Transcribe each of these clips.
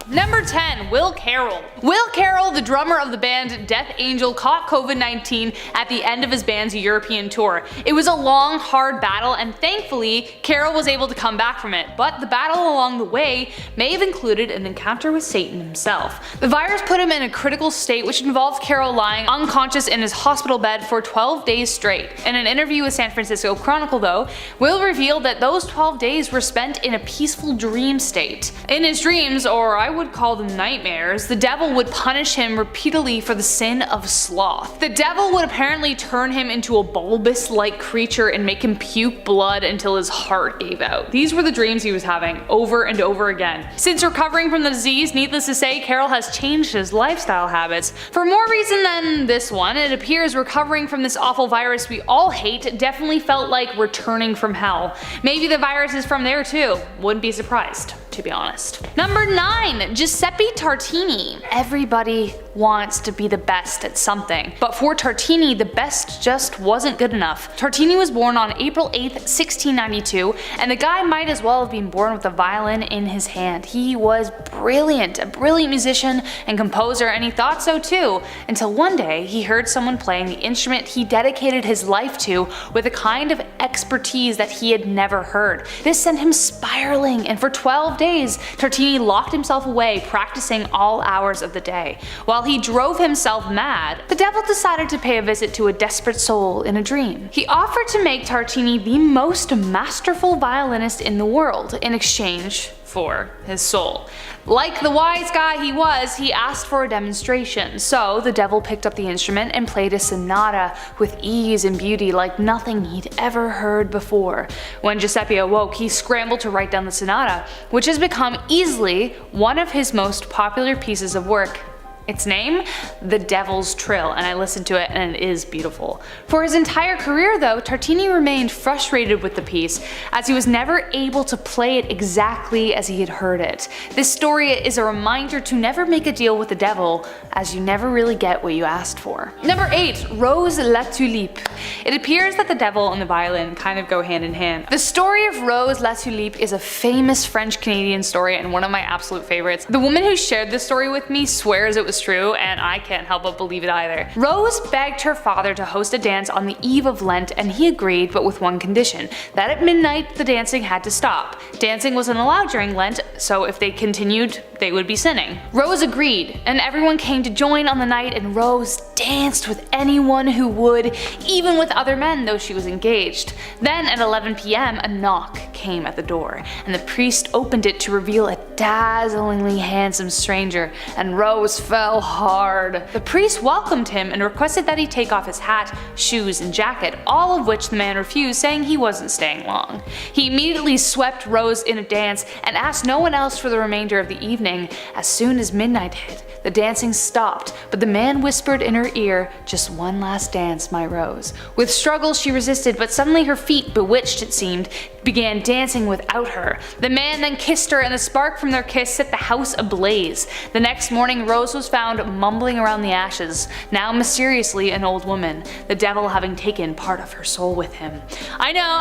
Number 10. Will Carroll. Will Carroll, the drummer of the band Death Angel, caught COVID-19 at the end of his band's European tour. It was a long, hard battle, and thankfully, Carroll was able to come back from it, but the battle along the way may have included an encounter with Satan himself. The virus put him in a critical state, which involved Carroll lying unconscious in his hospital bed for 12 days straight. In an interview with San Francisco Chronicle, though, Will revealed that those 12 days were spent in a peaceful dream state. In his dreams, or I would call them nightmares, the devil would punish him repeatedly for the sin of sloth. The devil would apparently turn him into a bulbous-like creature and make him puke blood until his heart gave out. These were the dreams he was having over and over again. Since recovering from the disease, needless to say, Carroll has changed his lifestyle habits. For more reason than this one, it appears recovering from this awful virus we all hate definitely felt like returning from hell. Maybe the virus is from there too. Wouldn't be surprised, to be honest. Number 9. Giuseppe Tartini. Everybody wants to be the best at something, but for Tartini, the best just wasn't good enough. Tartini was born on April 8th, 1692, and the guy might as well have been born with a violin in his hand. He was brilliant, a brilliant musician and composer, and he thought so too, until one day he heard someone playing the instrument he dedicated his life to with a kind of expertise that he had never heard. This sent him spiraling, and for 12 days, Tartini locked himself away, practicing all hours of the day. While he drove himself mad, the devil decided to pay a visit to a desperate soul in a dream. He offered to make Tartini the most masterful violinist in the world in exchange for his soul. Like the wise guy he was, he asked for a demonstration, so the devil picked up the instrument and played a sonata with ease and beauty like nothing he'd ever heard before. When Giuseppe awoke, he scrambled to write down the sonata, which has become easily one of his most popular pieces of work. Its name? The Devil's Trill, and I listened to it and it is beautiful. For his entire career though, Tartini remained frustrated with the piece, as he was never able to play it exactly as he had heard it. This story is a reminder to never make a deal with the devil, as you never really get what you asked for. Number 8. Rose La Tulipe. It appears that the devil and the violin kind of go hand in hand. The story of Rose La Tulipe is a famous French-Canadian story and one of my absolute favorites. The woman who shared this story with me swears it was true, and I can't help but believe it either. Rose begged her father to host a dance on the eve of Lent, and he agreed, but with one condition: that at midnight the dancing had to stop. Dancing wasn't allowed during Lent, so if they continued, they would be sinning. Rose agreed, and everyone came to join on the night, and Rose danced with anyone who would, even with other men, though she was engaged. Then at 11 p.m. a knock came at the door, and the priest opened it to reveal a dazzlingly handsome stranger, and Rose fell hard. The priest welcomed him and requested that he take off his hat, shoes, and jacket, all of which the man refused, saying he wasn't staying long. He immediately swept Rose in a dance and asked no one else for the remainder of the evening. As soon as midnight hit, the dancing stopped, but the man whispered in her ear, "Just one last dance, my Rose." With struggles she resisted, but suddenly her feet, bewitched it seemed, began dancing without her. The man then kissed her, and the spark from their kiss set the house ablaze. The next morning Rose was found mumbling around the ashes, now mysteriously an old woman, the devil having taken part of her soul with him. I know,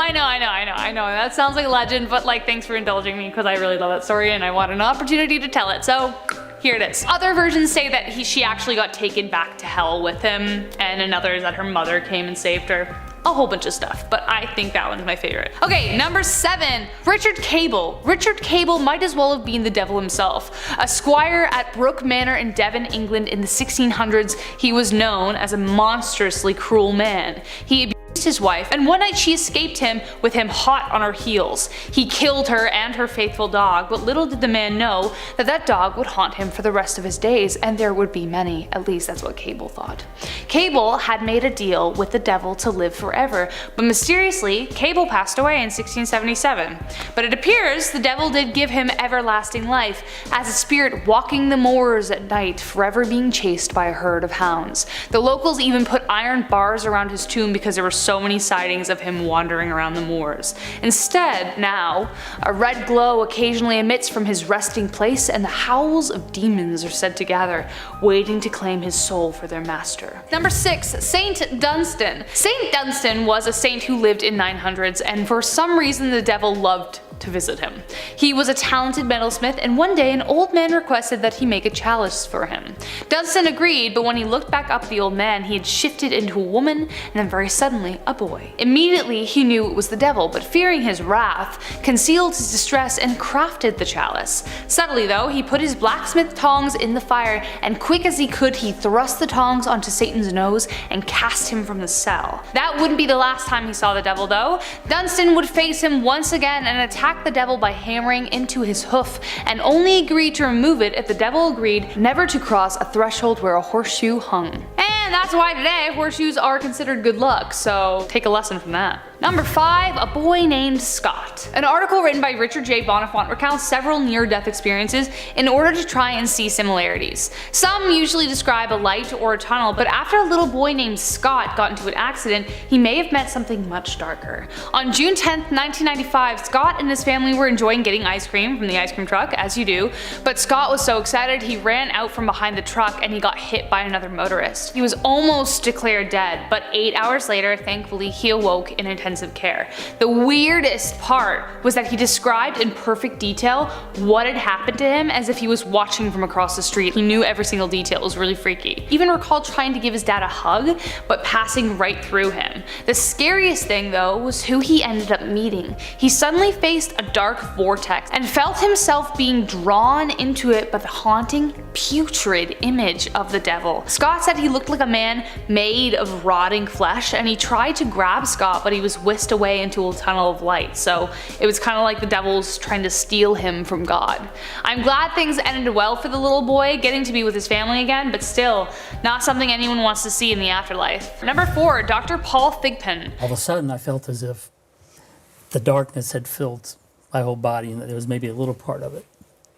that sounds like a legend, but like, thanks for indulging me because I really love that story and I want an opportunity to tell it, so here it is. Other versions say that she actually got taken back to hell with him, and another is that her mother came and saved her. A whole bunch of stuff, but I think that one's my favorite. Okay, number 7. Richard Cable. Richard Cable might as well have been the devil himself. A squire at Brooke Manor in Devon, England in the 1600s, he was known as a monstrously cruel man. He abused his wife, and one night she escaped him with him hot on her heels. He killed her and her faithful dog, but little did the man know that that dog would haunt him for the rest of his days, and there would be many. At least that's what Cable thought. Cable had made a deal with the devil to live forever, but mysteriously, Cable passed away in 1677. But it appears the devil did give him everlasting life, as a spirit walking the moors at night, forever being chased by a herd of hounds. The locals even put iron bars around his tomb because there were so many sightings of him wandering around the moors. Instead, now, a red glow occasionally emits from his resting place, and the howls of demons are said to gather, waiting to claim his soul for their master. Number 6. Saint Dunstan. Saint Dunstan was a saint who lived in 900s, and for some reason the devil loved to visit him. He was a talented metalsmith, and one day an old man requested that he make a chalice for him. Dunstan agreed, but when he looked back up at the old man, he had shifted into a woman and then very suddenly a boy. Immediately he knew it was the devil, but fearing his wrath, concealed his distress and crafted the chalice. Subtly though, he put his blacksmith tongs in the fire, and quick as he could he thrust the tongs onto Satan's nose and cast him from the cell. That wouldn't be the last time he saw the devil though. Dunstan would face him once again and attack the devil by hammering into his hoof, and only agreed to remove it if the devil agreed never to cross a threshold where a horseshoe hung. And that's why today horseshoes are considered good luck, so take a lesson from that. Number 5, a boy named Scott. An article written by Richard J. Bonifant recounts several near-death experiences in order to try and see similarities. Some usually describe a light or a tunnel, but after a little boy named Scott got into an accident, he may have met something much darker. On June 10th, 1995, Scott and his family were enjoying getting ice cream from the ice cream truck, as you do, but Scott was so excited he ran out from behind the truck and he got hit by another motorist. He was almost declared dead, but 8 hours later, thankfully, he awoke in intensive care. The weirdest part was that he described in perfect detail what had happened to him as if he was watching from across the street. He knew every single detail. It was really freaky. Even recalled trying to give his dad a hug, but passing right through him. The scariest thing though was who he ended up meeting. He suddenly faced a dark vortex and felt himself being drawn into it by the haunting, putrid image of the devil. Scott said he looked like a man made of rotting flesh, and he tried to grab Scott, but he was whisked away into a tunnel of light, so it was kind of like the devil's trying to steal him from God. I'm glad things ended well for the little boy, getting to be with his family again, but still, not something anyone wants to see in the afterlife. Number 4, Dr. Paul Thigpen. All of a sudden I felt as if the darkness had filled my whole body, and that there was maybe a little part of it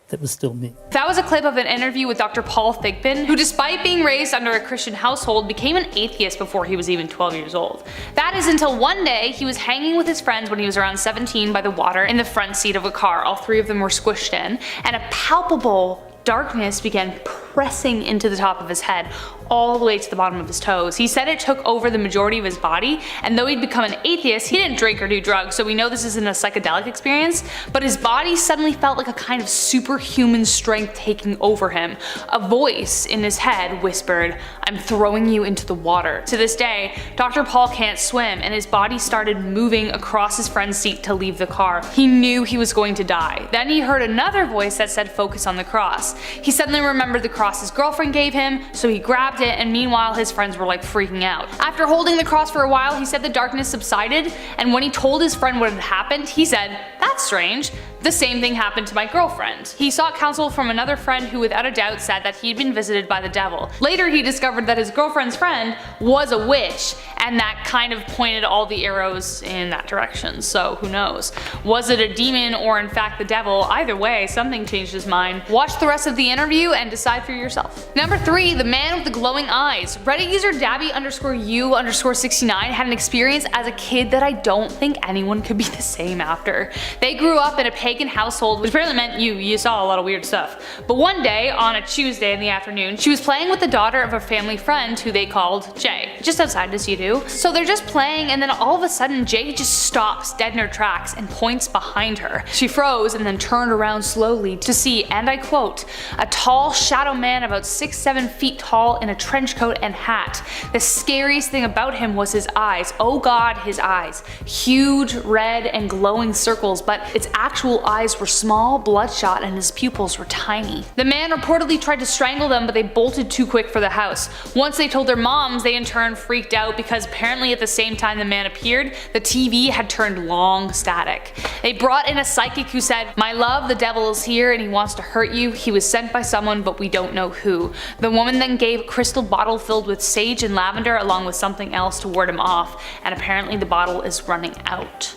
that was still me. That was a clip of an interview with Dr. Paul Thigpen, who despite being raised under a Christian household became an atheist before he was even 12 years old. That is until one day he was hanging with his friends when he was around 17 by the water in the front seat of a car. All 3 of them were squished in, and a palpable darkness began pressing into the top of his head, all the way to the bottom of his toes. He said it took over the majority of his body, and though he'd become an atheist, he didn't drink or do drugs, so we know this isn't a psychedelic experience, but his body suddenly felt like a kind of superhuman strength taking over him. A voice in his head whispered, "I'm throwing you into the water." To this day, Dr. Paul can't swim, and his body started moving across his friend's seat to leave the car. He knew he was going to die. Then he heard another voice that said, "Focus on the cross." He suddenly remembered the cross his girlfriend gave him, so he grabbed it, and meanwhile his friends were like freaking out. After holding the cross for a while, he said the darkness subsided, and when he told his friend what had happened, he said, "That's strange. The same thing happened to my girlfriend." He sought counsel from another friend who without a doubt said that he had been visited by the devil. Later he discovered that his girlfriend's friend was a witch, and that kind of pointed all the arrows in that direction, so who knows. Was it a demon or in fact the devil? Either way, something changed his mind. Watch the rest of the interview and decide for yourself. Number 3, the man with the glowing eyes. Reddit user Dabby_U_69 had an experience as a kid that I don't think anyone could be the same after. They grew up in a pagan household, which apparently meant you saw a lot of weird stuff. But one day, on a Tuesday in the afternoon, she was playing with the daughter of a family friend who they called Jay, just outside as you do. So they're just playing, and then all of a sudden Jay just stops dead in her tracks and points behind her. She froze and then turned around slowly to see, and I quote, "a tall shadow man about 6-7 feet tall in a trench coat and hat. The scariest thing about him was his eyes. Oh God, his eyes. Huge, red, and glowing circles, but its actual eyes were small, bloodshot, and his pupils were tiny. The man reportedly tried to strangle them, but they bolted too quick for the house. Once they told their moms, they in turn freaked out because apparently at the same time the man appeared, the TV had turned long static. They brought in a psychic who said, 'My love, the devil is here and he wants to hurt you. He was sent by someone, but we don't know who.' The woman then gave a crystal bottle filled with sage and lavender along with something else to ward him off, and apparently the bottle is running out.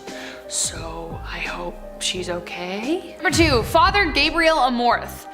So I hope she's okay." Number 2, Father Gabriel Amorth.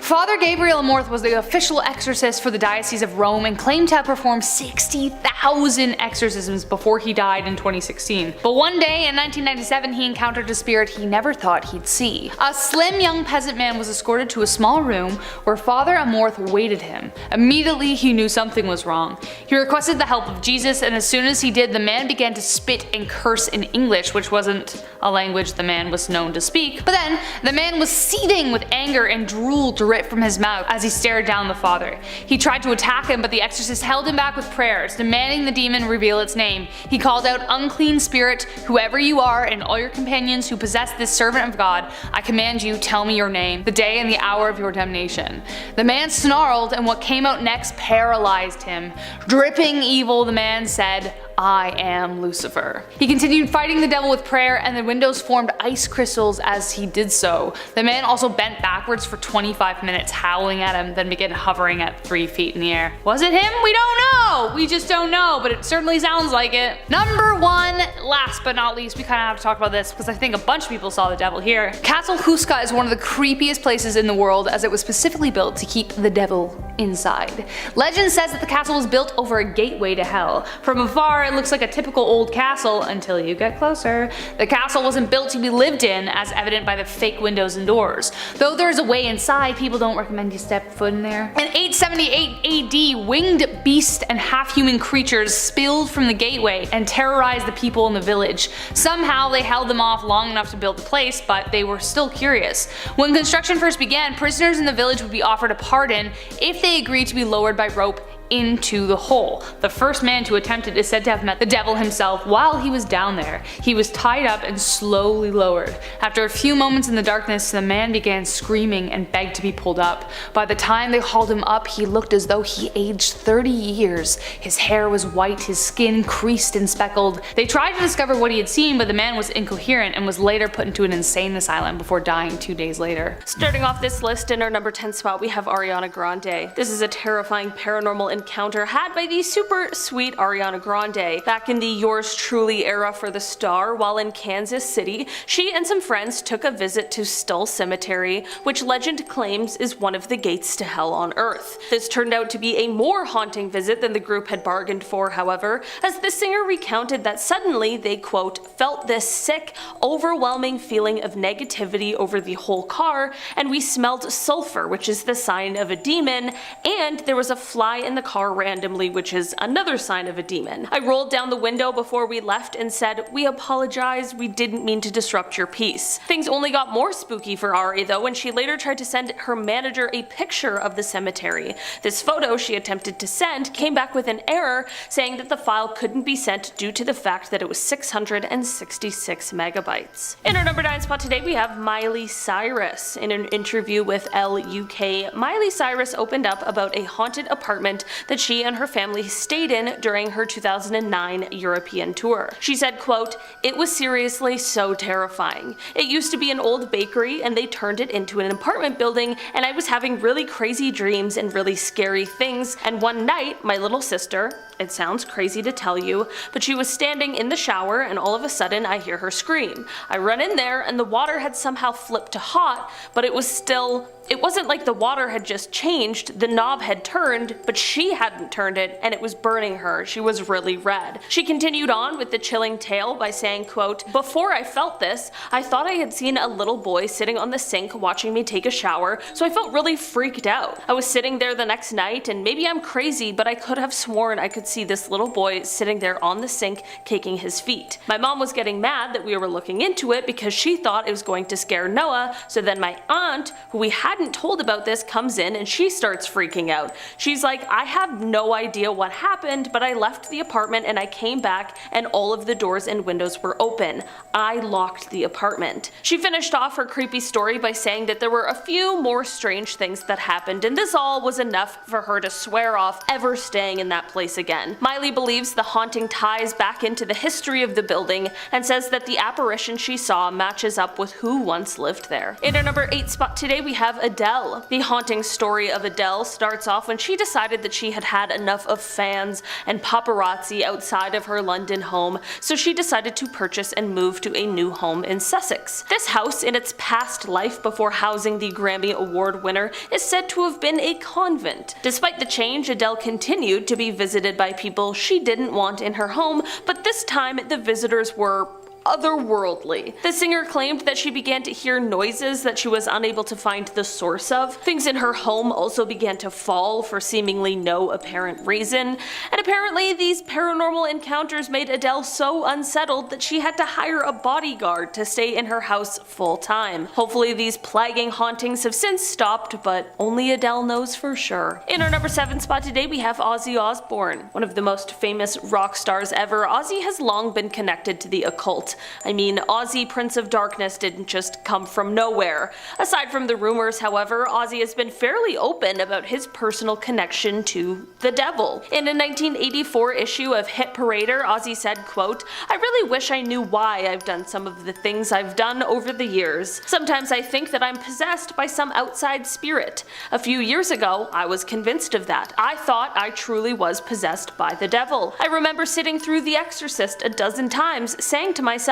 Father Gabriel Amorth was the official exorcist for the Diocese of Rome and claimed to have performed 60,000 exorcisms before he died in 2016. But one day in 1997 he encountered a spirit he never thought he'd see. A slim young peasant man was escorted to a small room where Father Amorth waited him. Immediately he knew something was wrong. He requested the help of Jesus, and as soon as he did, the man began to spit and curse in English, which wasn't a language the man was known to speak. But then the man was seething with anger and drool dripped from his mouth as he stared down the father. He tried to attack him, but the exorcist held him back with prayers, demanding the demon reveal its name. He called out, "Unclean spirit, whoever you are, and all your companions who possess this servant of God, I command you, tell me your name, the day and the hour of your damnation." The man snarled, and what came out next paralyzed him. Dripping evil, the man said, "I am Lucifer." He continued fighting the devil with prayer, and the windows formed ice crystals as he did so. The man also bent backwards for 25 minutes, howling at him, then began hovering at 3 feet in the air. Was it him? We don't know! We just don't know, but it certainly sounds like it. Number 1, last but not least, we kind of have to talk about this because I think a bunch of people saw the devil here. Castle Huska is one of the creepiest places in the world, as it was specifically built to keep the devil inside. Legend says that the castle was built over a gateway to hell. From afar, it looks like a typical old castle until you get closer. The castle wasn't built to be lived in, as evident by the fake windows and doors. Though there's a way inside, people don't recommend you step foot in there. In 878 AD, winged beasts and half-human creatures spilled from the gateway and terrorized the people in the village. Somehow they held them off long enough to build the place, but they were still curious. When construction first began, prisoners in the village would be offered a pardon if they agreed to be lowered by rope into the hole. The first man to attempt it is said to have met the devil himself while he was down there. He was tied up and slowly lowered. After a few moments in the darkness, the man began screaming and begged to be pulled up. By the time they hauled him up, he looked as though he aged 30 years. His hair was white, his skin creased and speckled. They tried to discover what he had seen, but the man was incoherent and was later put into an insane asylum before dying 2 days later. Starting off this list, in our number 10 spot we have Ariana Grande. This is a terrifying paranormal encounter had by the super sweet Ariana Grande. Back in the Yours Truly era for the star, while in Kansas City, she and some friends took a visit to Stull Cemetery, which legend claims is one of the gates to hell on Earth. This turned out to be a more haunting visit than the group had bargained for, however, as the singer recounted that suddenly they, quote, felt this sick, overwhelming feeling of negativity over the whole car, and we smelled sulfur, which is the sign of a demon, and there was a fly in the car randomly, which is another sign of a demon. I rolled down the window before we left and said, "We apologize, we didn't mean to disrupt your peace." Things only got more spooky for Ari though when she later tried to send her manager a picture of the cemetery. This photo she attempted to send came back with an error saying that the file couldn't be sent due to the fact that it was 666 megabytes. In our number 9 spot today we have Miley Cyrus. In an interview with Elle UK, Miley Cyrus opened up about a haunted apartment that she and her family stayed in during her 2009 European tour. She said, quote, "It was seriously so terrifying. It used to be an old bakery and they turned it into an apartment building, and I was having really crazy dreams and really scary things, and one night my little sister, it sounds crazy to tell you, but she was standing in the shower and all of a sudden I hear her scream. I run in there and the water had somehow flipped to hot, but it wasn't like the water had just changed, the knob had turned, but she hadn't turned it and it was burning her. She was really red." She continued on with the chilling tale by saying, quote, "Before I felt this, I thought I had seen a little boy sitting on the sink watching me take a shower, so I felt really freaked out. I was sitting there the next night, and maybe I'm crazy, but I could have sworn I could see this little boy sitting there on the sink caking his feet. My mom was getting mad that we were looking into it because she thought it was going to scare Noah, so then my aunt, who we hadn't told about this, comes in and she starts freaking out. She's like, I have no idea what happened, but I left the apartment and I came back and all of the doors and windows were open. I locked the apartment." She finished off her creepy story by saying that there were a few more strange things that happened, and this all was enough for her to swear off ever staying in that place again. Miley believes the haunting ties back into the history of the building and says that the apparition she saw matches up with who once lived there. In our number 8 spot today we have Adele. The haunting story of Adele starts off when she decided that she she had had enough of fans and paparazzi outside of her London home, so she decided to purchase and move to a new home in Sussex. This house, in its past life before housing the Grammy Award winner, is said to have been a convent. Despite the change, Adele continued to be visited by people she didn't want in her home, but this time the visitors were otherworldly. The singer claimed that she began to hear noises that she was unable to find the source of. Things in her home also began to fall for seemingly no apparent reason, and apparently these paranormal encounters made Adele so unsettled that she had to hire a bodyguard to stay in her house full time. Hopefully these plaguing hauntings have since stopped, but only Adele knows for sure. In our number 7 spot today we have Ozzy Osbourne. One of the most famous rock stars ever, Ozzy has long been connected to the occult. I mean, Ozzy, Prince of Darkness, didn't just come from nowhere. Aside from the rumors, however, Ozzy has been fairly open about his personal connection to the devil. In a 1984 issue of Hit Parader, Ozzy said, quote, "I really wish I knew why I've done some of the things I've done over the years. Sometimes I think that I'm possessed by some outside spirit. A few years ago, I was convinced of that. I thought I truly was possessed by the devil. I remember sitting through The Exorcist a dozen times, saying to myself,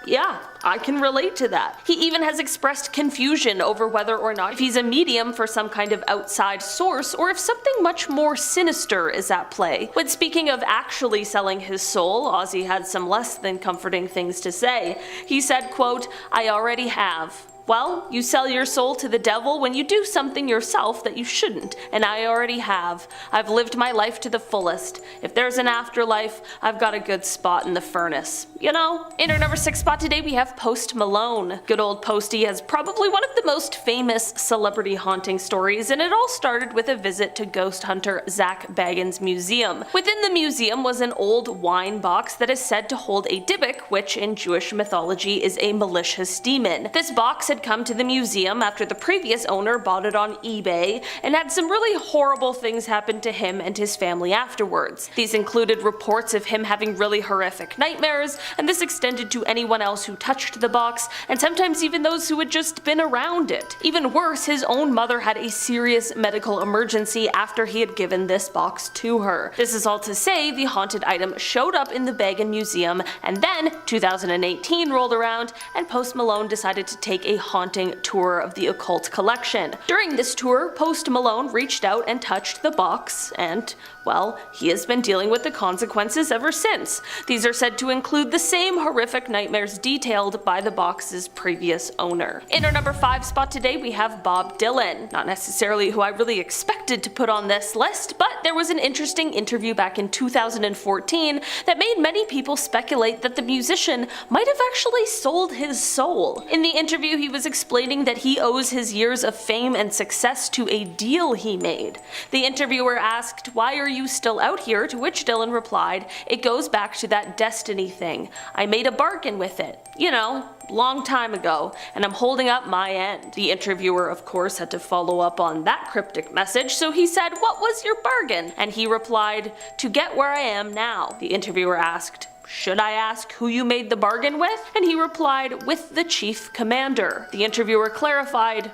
yeah, I can relate to that." He even has expressed confusion over whether or not if he's a medium for some kind of outside source or if something much more sinister is at play. When speaking of actually selling his soul, Ozzy had some less than comforting things to say. He said, quote, "I already have. Well, you sell your soul to the devil when you do something yourself that you shouldn't, and I already have. I've lived my life to the fullest. If there's an afterlife, I've got a good spot in the furnace. You know?" In our number 6 spot today we have Post Malone. Good old Posty has probably one of the most famous celebrity haunting stories, and it all started with a visit to ghost hunter Zach Bagans' museum. Within the museum was an old wine box that is said to hold a Dybbuk, which in Jewish mythology is a malicious demon. This box had come to the museum after the previous owner bought it on eBay and had some really horrible things happen to him and his family afterwards. These included reports of him having really horrific nightmares, and this extended to anyone else who touched the box, and sometimes even those who had just been around it. Even worse, his own mother had a serious medical emergency after he had given this box to her. This is all to say the haunted item showed up in the Bagan Museum, and then 2018 rolled around and Post Malone decided to take a haunting tour of the occult collection. During this tour, Post Malone reached out and touched the box, and, well, he has been dealing with the consequences ever since. These are said to include the same horrific nightmares detailed by the box's previous owner. In our number 5 spot today we have Bob Dylan. Not necessarily who I really expected to put on this list, but there was an interesting interview back in 2014 that made many people speculate that the musician might have actually sold his soul. In the interview he was explaining that he owes his years of fame and success to a deal he made. The interviewer asked, "Why are you still out here?" To which Dylan replied, "It goes back to that destiny thing. I made a bargain with it. You know, long time ago, and I'm holding up my end." The interviewer, of course, had to follow up on that cryptic message, so he said, "What was your bargain?" And he replied, "To get where I am now." The interviewer asked, "Should I ask who you made the bargain with?" And he replied, "With the chief commander." The interviewer clarified,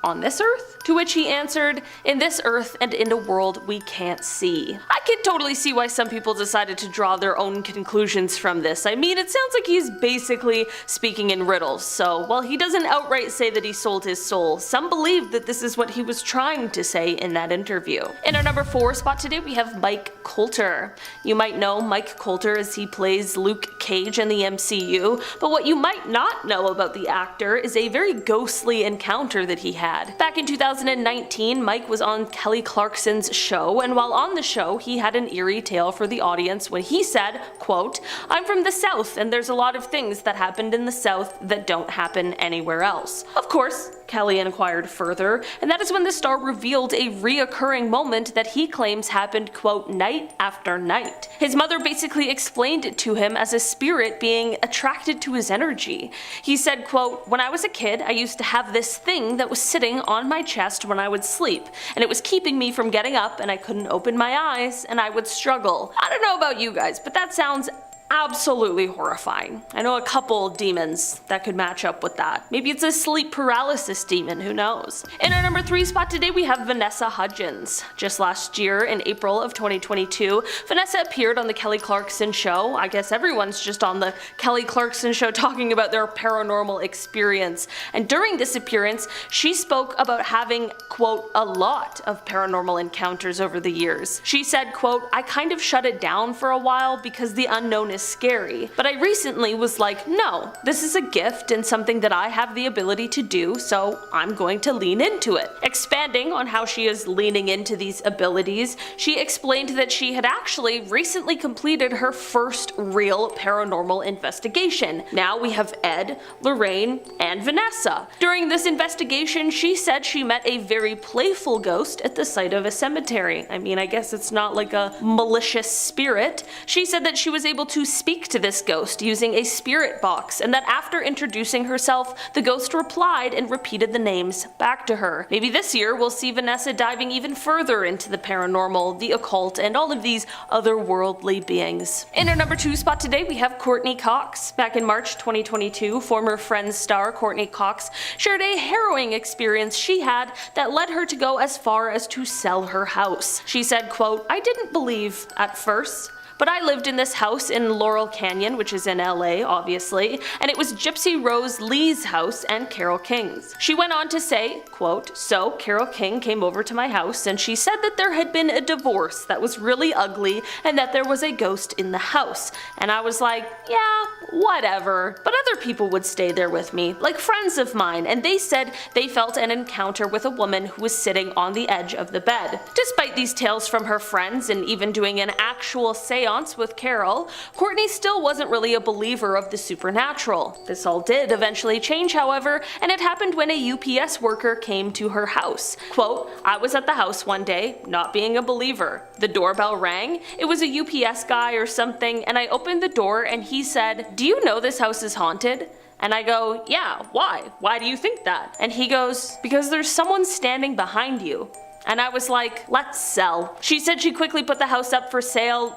"On this earth?" To which he answered, "In this earth and in a world we can't see." I can totally see why some people decided to draw their own conclusions from this. I mean, it sounds like he's basically speaking in riddles, so while he doesn't outright say that he sold his soul, some believe that this is what he was trying to say in that interview. In our number 4 spot today we have Mike Colter. You might know Mike Colter as he plays Luke Cage in the MCU, but what you might not know about the actor is a very ghostly encounter that he had. Back in 2019, Mike was on Kelly Clarkson's show, and while on the show, he had an eerie tale for the audience when he said, quote, "I'm from the South, and there's a lot of things that happened in the South that don't happen anywhere else." Of course, Kelly inquired further, and that is when the star revealed a reoccurring moment that he claims happened, quote, "night after night." His mother basically explained it to him as a spirit being attracted to his energy. He said, quote, "When I was a kid, I used to have this thing that was sitting on my chest when I would sleep, and it was keeping me from getting up, and I couldn't open my eyes, and I would struggle." I don't know about you guys, but that sounds absolutely horrifying. I know a couple demons that could match up with that. Maybe it's a sleep paralysis demon, who knows? In our number 3 spot today, we have Vanessa Hudgens. Just last year, in April of 2022, Vanessa appeared on the Kelly Clarkson Show. I guess everyone's just on the Kelly Clarkson Show talking about their paranormal experience. And during this appearance, she spoke about having, quote, a lot of paranormal encounters over the years. She said, quote, I kind of shut it down for a while because the unknown is scary, but I recently was like, no, this is a gift and something that I have the ability to do, so I'm going to lean into it. Expanding on how she is leaning into these abilities, she explained that she had actually recently completed her first real paranormal investigation. Now we have Ed, Lorraine, and Vanessa. During this investigation, she said she met a very playful ghost at the site of a cemetery. I mean, I guess it's not like a malicious spirit. She said that she was able to speak to this ghost using a spirit box, and that after introducing herself, the ghost replied and repeated the names back to her. Maybe this year we'll see Vanessa diving even further into the paranormal, the occult, and all of these otherworldly beings. In our number 2 spot today, we have Courtney Cox. Back in March 2022, former Friends star Courtney Cox shared a harrowing experience she had that led her to go as far as to sell her house. She said, quote, I didn't believe at first, but I lived in this house in Laurel Canyon, which is in LA, obviously, and it was Gypsy Rose Lee's house and Carole King's. She went on to say, quote, so Carole King came over to my house and she said that there had been a divorce that was really ugly and that there was a ghost in the house. And I was like, yeah, whatever. But other people would stay there with me, like friends of mine, and they said they felt an encounter with a woman who was sitting on the edge of the bed. Despite these tales from her friends and even doing an actual seance with Carole, Courtney still wasn't really a believer of the supernatural. This all did eventually change, however, and it happened when a UPS worker came to her house. Quote, I was at the house one day, not being a believer. The doorbell rang, it was a UPS guy or something, and I opened the door and he said, do you know this house is haunted? And I go, yeah, why? Why do you think that? And he goes, because there's someone standing behind you. And I was like, let's sell. She said she quickly put the house up for sale.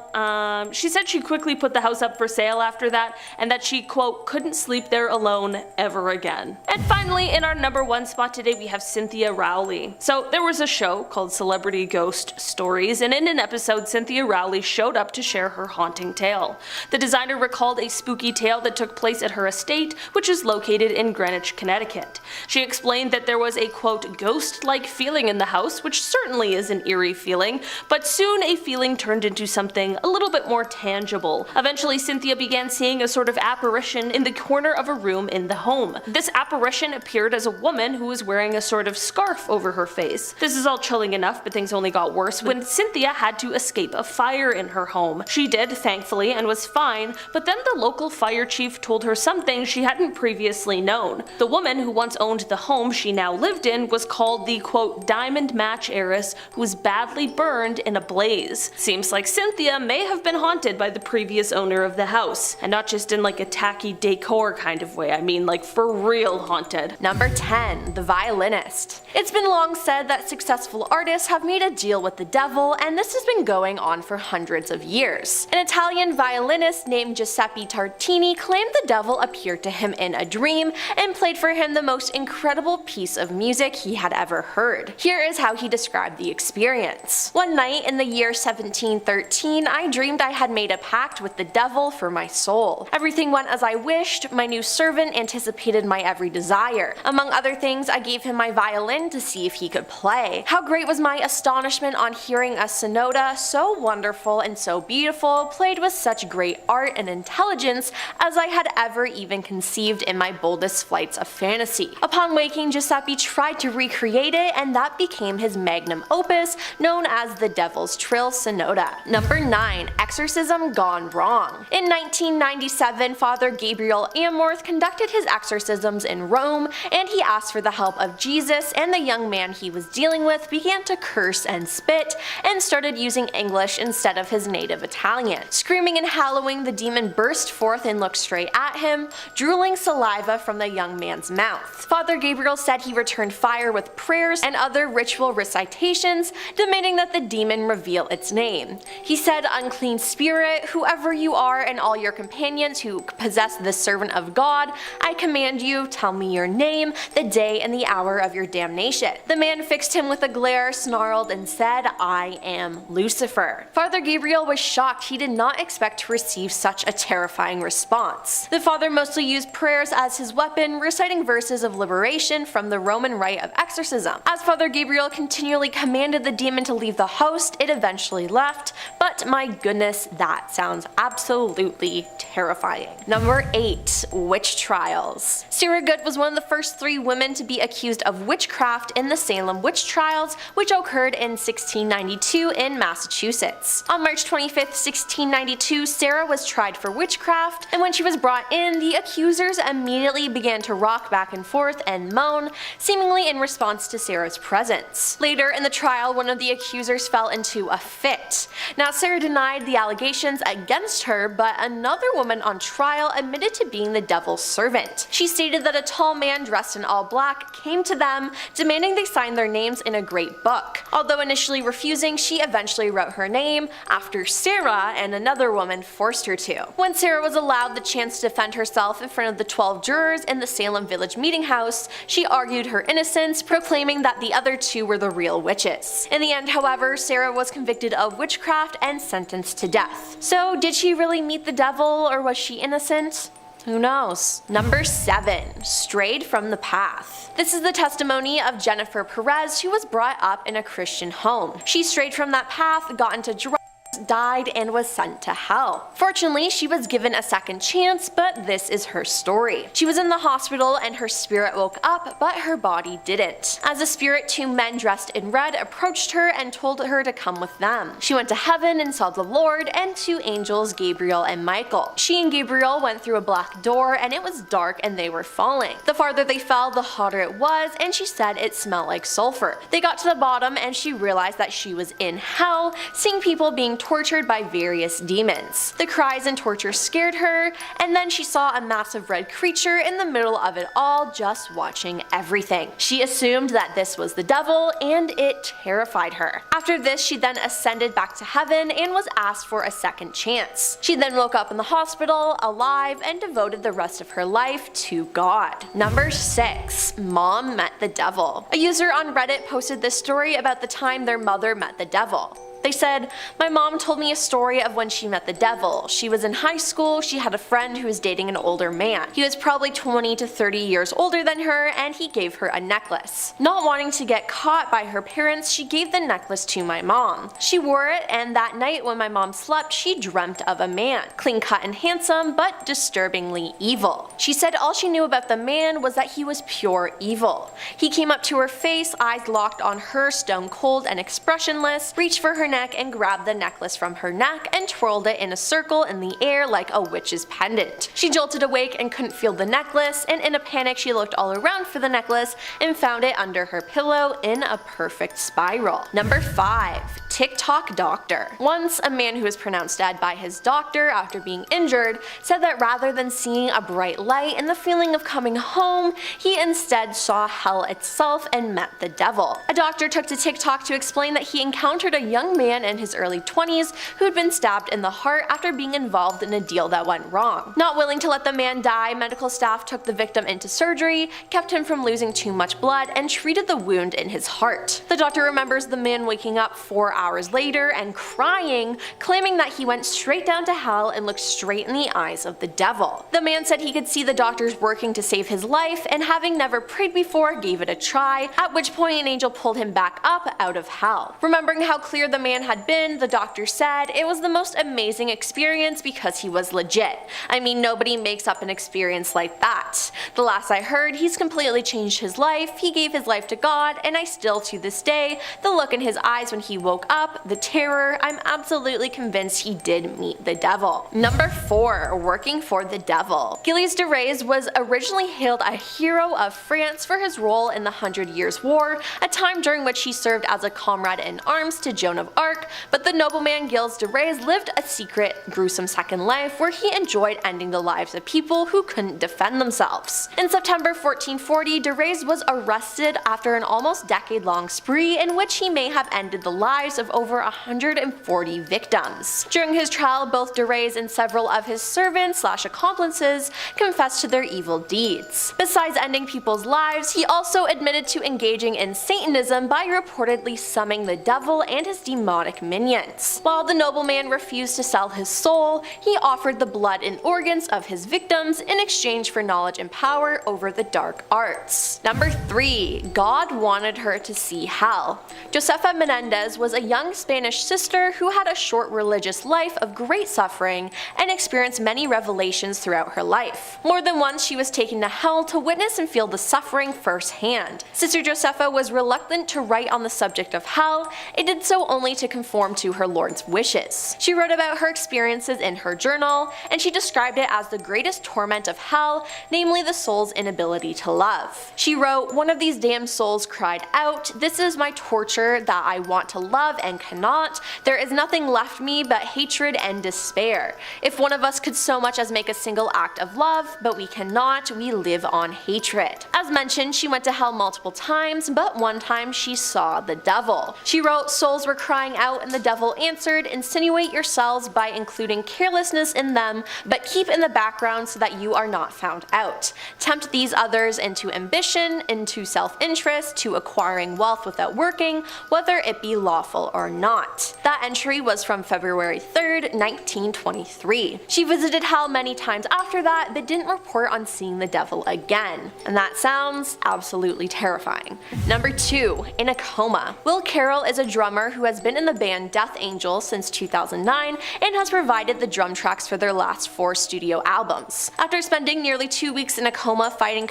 After that, and that she, quote, couldn't sleep there alone ever again. And finally, in our number 1 spot today, we have Cynthia Rowley. So there was a show called Celebrity Ghost Stories, and in an episode, Cynthia Rowley showed up to share her haunting tale. The designer recalled a spooky tale that took place at her estate, which is located in Greenwich, Connecticut. She explained that there was a, quote, ghost-like feeling in the house, which certainly is an eerie feeling, but soon a feeling turned into something a little bit more tangible. Eventually, Cynthia began seeing a sort of apparition in the corner of a room in the home. This apparition appeared as a woman who was wearing a sort of scarf over her face. This is all chilling enough, but things only got worse when Cynthia had to escape a fire in her home. She did, thankfully, and was fine, but then the local fire chief told her something she hadn't previously known. The woman who once owned the home she now lived in was called the, quote, Diamond Match Heiress, who was badly burned in a blaze. Seems like Cynthia may have been haunted by the previous owner of the house, and not just in like a tacky decor kind of way, I mean like for real haunted. Number 10, The Violinist. It's been long said that successful artists have made a deal with the devil, and this has been going on for hundreds of years. An Italian violinist named Giuseppe Tartini claimed the devil appeared to him in a dream and played for him the most incredible piece of music he had ever heard. Here is how he described the experience. One night in the year 1713, I dreamed I had made a pact with the devil for my soul. Everything went as I wished. My new servant anticipated my every desire. Among other things, I gave him my violin to see if he could play. How great was my astonishment on hearing a sonata so wonderful and so beautiful, played with such great art and intelligence as I had ever even conceived in my boldest flights of fantasy. Upon waking, Giuseppe tried to recreate it, and that became his magnum opus, known as the Devil's Trill Sonata. Number 9, Exorcism Gone Wrong. In 1997, Father Gabriel Amorth conducted his exorcisms in Rome, and he asked for the help of Jesus, and the young man he was dealing with began to curse and spit, and started using English instead of his native Italian. Screaming and howling, the demon burst forth and looked straight at him, drooling saliva from the young man's mouth. Father Gabriel said he returned fire with prayers and other ritual recitations, demanding that the demon reveal its name. He said, "Unclean spirit, whoever you are and all your companions who possess this servant of God, I command you, tell me your name, the day and the hour of your damnation." The man fixed him with a glare, snarled, and said, "I am Lucifer." Father Gabriel was shocked. He did not expect to receive such a terrifying response. The father mostly used prayers as his weapon, reciting verses of liberation from the Roman rite of exorcism. As Father Gabriel continually commanded the demon to leave the host, it eventually left, but my goodness, that sounds absolutely terrifying. Number 8. Witch trials. Sarah Good was one of the first 3 women to be accused of witchcraft in the Salem witch trials, which occurred in 1692 in Massachusetts. On March 25, 1692, Sarah was tried for witchcraft, and when she was brought in, the accusers immediately began to rock back and forth and moan, seemingly in response to Sarah's presence. Later in the trial, one of the accusers fell into a fit. Now, Sarah denied the allegations against her, but another woman on trial admitted to being the devil's servant. She stated that a tall man dressed in all black came to them, demanding they sign their names in a great book. Although initially refusing, she eventually wrote her name after Sarah, and another woman forced her to. When Sarah was allowed the chance to defend herself in front of the 12 jurors in the Salem Village Meeting House, she argued her innocence, proclaiming that the other 2 were the real witches. In the end, however, Sarah was convicted of witchcraft and sentenced to death. So, did she really meet the devil, or was she innocent? Who knows? Number 7. Strayed from the path. This is the testimony of Jennifer Perez, who was brought up in a Christian home. She strayed from that path, got into drugs, died, and was sent to hell. Fortunately, she was given a second chance, but this is her story. She was in the hospital and her spirit woke up, but her body didn't. As a spirit, 2 men dressed in red approached her and told her to come with them. She went to heaven and saw the Lord and 2 angels, Gabriel and Michael. She and Gabriel went through a black door and it was dark and they were falling. The farther they fell, the hotter it was, and she said it smelled like sulfur. They got to the bottom and she realized that she was in hell, seeing people being tortured by various demons. The cries and torture scared her, and then she saw a massive red creature in the middle of it all, just watching everything. She assumed that this was the devil, and it terrified her. After this, she then ascended back to heaven and was asked for a second chance. She then woke up in the hospital, alive, and devoted the rest of her life to God. Number 6. Mom met the devil. A user on Reddit posted this story about the time their mother met the devil. They said, "My mom told me a story of when she met the devil. She was in high school, she had a friend who was dating an older man. He was probably 20 to 30 years older than her, and he gave her a necklace. Not wanting to get caught by her parents, she gave the necklace to my mom. She wore it, and that night when my mom slept, she dreamt of a man. Clean cut and handsome, but disturbingly evil. She said all she knew about the man was that he was pure evil. He came up to her face, eyes locked on her, stone cold and expressionless, reached for her neck and grabbed the necklace from her neck and twirled it in a circle in the air like a witch's pendant. She jolted awake and couldn't feel the necklace, and in a panic she looked all around for the necklace and found it under her pillow in a perfect spiral." Number 5. TikTok doctor. Once, a man who was pronounced dead by his doctor after being injured said that rather than seeing a bright light and the feeling of coming home, he instead saw hell itself and met the devil. A doctor took to TikTok to explain that he encountered a young man in his early 20s who had been stabbed in the heart after being involved in a deal that went wrong. Not willing to let the man die, medical staff took the victim into surgery, kept him from losing too much blood, and treated the wound in his heart. The doctor remembers the man waking up 4 hours later and crying, claiming that he went straight down to hell and looked straight in the eyes of the devil. The man said he could see the doctors working to save his life, and having never prayed before, gave it a try, at which point an angel pulled him back up out of hell. Remembering how clear the man had been, the doctor said it was the most amazing experience because he was legit. I mean, nobody makes up an experience like that. The last I heard, he's completely changed his life, he gave his life to God, and I still to this day, the look in his eyes when he woke up, the terror, I'm absolutely convinced he did meet the devil. Number 4. Working for the devil. Gilles de Rais was originally hailed a hero of France for his role in the 100 Years' War, a time during which he served as a comrade in arms to Joan of Arc, dark, but the nobleman Gilles de Rais lived a secret, gruesome second life where he enjoyed ending the lives of people who couldn't defend themselves. In September 1440, de Rais was arrested after an almost decade-long spree in which he may have ended the lives of over 140 victims. During his trial, both de Rais and several of his servants/accomplices confessed to their evil deeds. Besides ending people's lives, he also admitted to engaging in Satanism by reportedly summoning the devil and his demonic minions. While the nobleman refused to sell his soul, he offered the blood and organs of his victims in exchange for knowledge and power over the dark arts. Number 3. God wanted her to see hell. Josefa Menendez was a young Spanish sister who had a short religious life of great suffering and experienced many revelations throughout her life. More than once she was taken to hell to witness and feel the suffering firsthand. Sister Josefa was reluctant to write on the subject of hell, and did so only to conform to her Lord's wishes. She wrote about her experiences in her journal, and she described it as the greatest torment of hell, namely the soul's inability to love. She wrote, "One of these damned souls cried out, 'This is my torture, that I want to love and cannot. There is nothing left me but hatred and despair. If one of us could so much as make a single act of love, but we cannot, we live on hatred." As mentioned, she went to hell multiple times, but one time she saw the devil. She wrote, "Souls were crying out and the devil answered, 'Insinuate yourselves by including carelessness in them, but keep in the background so that you are not found out. Tempt these others into ambition, into self-interest, to acquiring wealth without working, whether it be lawful or not." That entry was from February 3rd, 1923. She visited hell many times after that, but didn't report on seeing the devil again. And that sounds absolutely terrifying. Number 2. In a coma. Will Carroll is a drummer who has been in the band Death Angel since 2009 and has provided the drum tracks for their last 4 studio albums. After spending nearly 2 weeks in a coma fighting